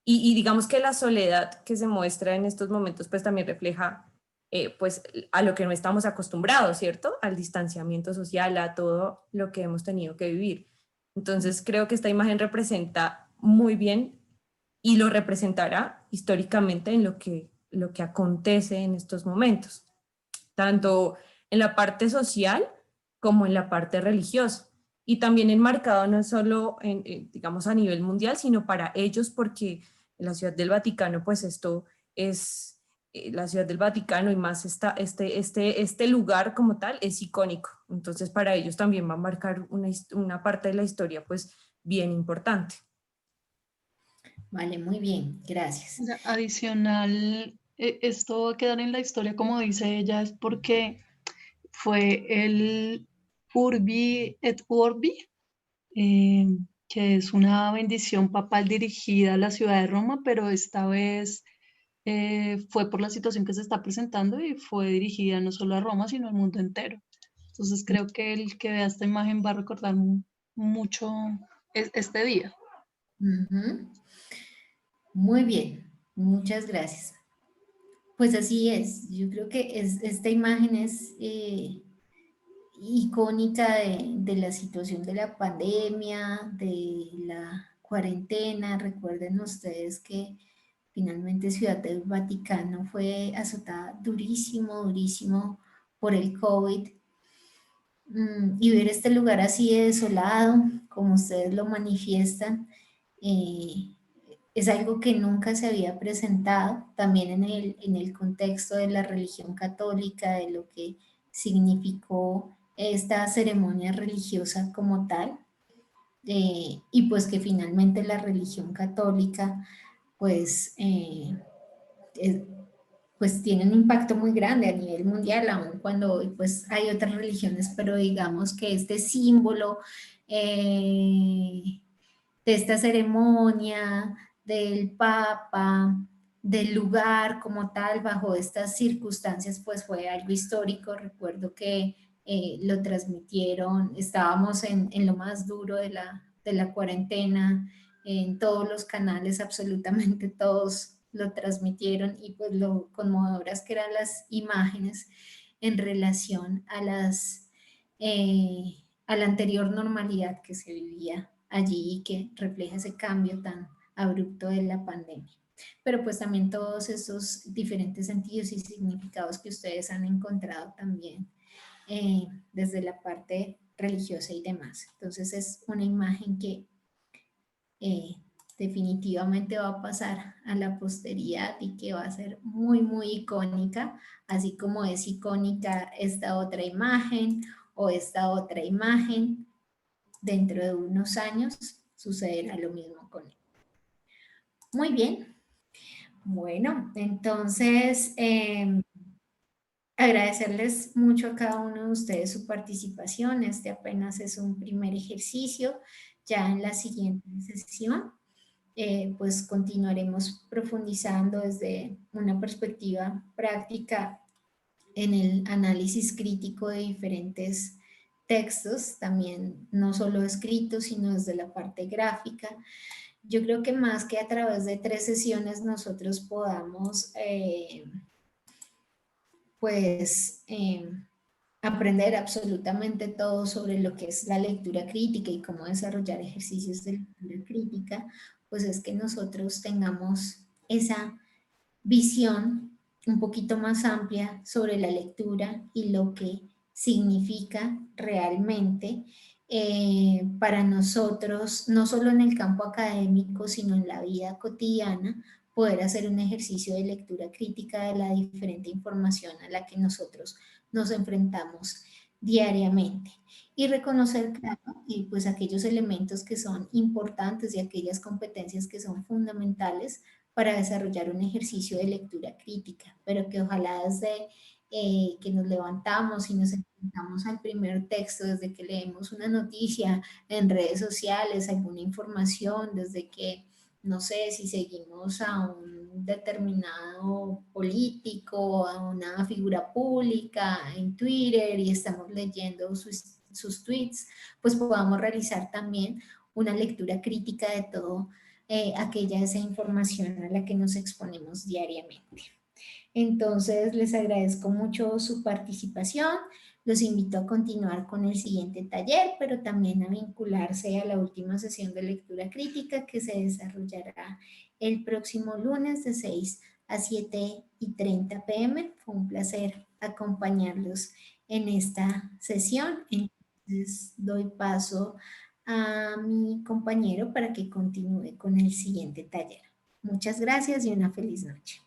Y digamos que la soledad que se muestra en estos momentos, pues también refleja pues a lo que no estamos acostumbrados, ¿cierto? Al distanciamiento social, a todo lo que hemos tenido que vivir. Entonces creo que esta imagen representa muy bien y lo representará históricamente en lo que acontece en estos momentos, tanto en la parte social como en la parte religiosa. Y también enmarcado no solo, digamos, a nivel mundial, sino para ellos, porque en la Ciudad del Vaticano, pues esto es la Ciudad del Vaticano y más este lugar como tal es icónico. Entonces para ellos también va a marcar una parte de la historia pues bien importante. Vale, muy bien, gracias. Adicional, esto va a quedar en la historia, como dice ella, es porque fue el Urbi et Orbi, que es una bendición papal dirigida a la ciudad de Roma, pero esta vez fue por la situación que se está presentando y fue dirigida no solo a Roma, sino al mundo entero. Entonces creo que el que vea esta imagen va a recordar mucho este día. Muy bien, muchas gracias. Pues así es, yo creo que esta imagen es icónica de la situación de la pandemia, de la cuarentena. Recuerden ustedes que finalmente Ciudad del Vaticano fue azotada durísimo, durísimo por el COVID. Y ver este lugar así de desolado, como ustedes lo manifiestan, es algo que nunca se había presentado, también en el contexto de la religión católica, de lo que significó esta ceremonia religiosa como tal, y pues que finalmente la religión católica pues, pues tiene un impacto muy grande a nivel mundial, aun cuando pues hay otras religiones, pero digamos que este símbolo de esta ceremonia, del Papa, del lugar como tal, bajo estas circunstancias, pues fue algo histórico. Recuerdo que lo transmitieron, estábamos en lo más duro de la cuarentena, en todos los canales, absolutamente todos lo transmitieron, y pues lo conmovedoras que eran las imágenes en relación a a la anterior normalidad que se vivía allí y que refleja ese cambio tan abrupto de la pandemia. Pero pues también todos esos diferentes sentidos y significados que ustedes han encontrado también desde la parte religiosa y demás. Entonces es una imagen que definitivamente va a pasar a la posteridad y que va a ser muy icónica, así como es icónica esta otra imagen o esta otra imagen. Dentro de unos años sucederá lo mismo con él. Muy bien. Bueno, entonces agradecerles mucho a cada uno de ustedes su participación. Este apenas es un primer ejercicio. Ya en la siguiente sesión pues continuaremos profundizando desde una perspectiva práctica en el análisis crítico de diferentes textos, también no solo escritos, sino desde la parte gráfica. Yo creo que más que a través de 3 sesiones nosotros podamos aprender absolutamente todo sobre lo que es la lectura crítica y cómo desarrollar ejercicios de lectura crítica, pues es que nosotros tengamos esa visión un poquito más amplia sobre la lectura y lo que significa realmente para nosotros, no solo en el campo académico, sino en la vida cotidiana, poder hacer un ejercicio de lectura crítica de la diferente información a la que nosotros nos enfrentamos diariamente y reconocer, claro, pues aquellos elementos que son importantes y aquellas competencias que son fundamentales para desarrollar un ejercicio de lectura crítica, pero que ojalá desde que nos levantamos y nos enfrentamos al primer texto, desde que leemos una noticia en redes sociales, alguna información, desde que, no sé, si seguimos a un determinado político, a una figura pública en Twitter y estamos leyendo sus tweets, pues podamos realizar también una lectura crítica de todo esa información a la que nos exponemos diariamente. Entonces, les agradezco mucho su participación. Los invito a continuar con el siguiente taller, pero también a vincularse a la última sesión de lectura crítica que se desarrollará el próximo lunes de 6 a 7:30 p.m. Fue un placer acompañarlos en esta sesión. Entonces, doy paso a mi compañero para que continúe con el siguiente taller. Muchas gracias y una feliz noche.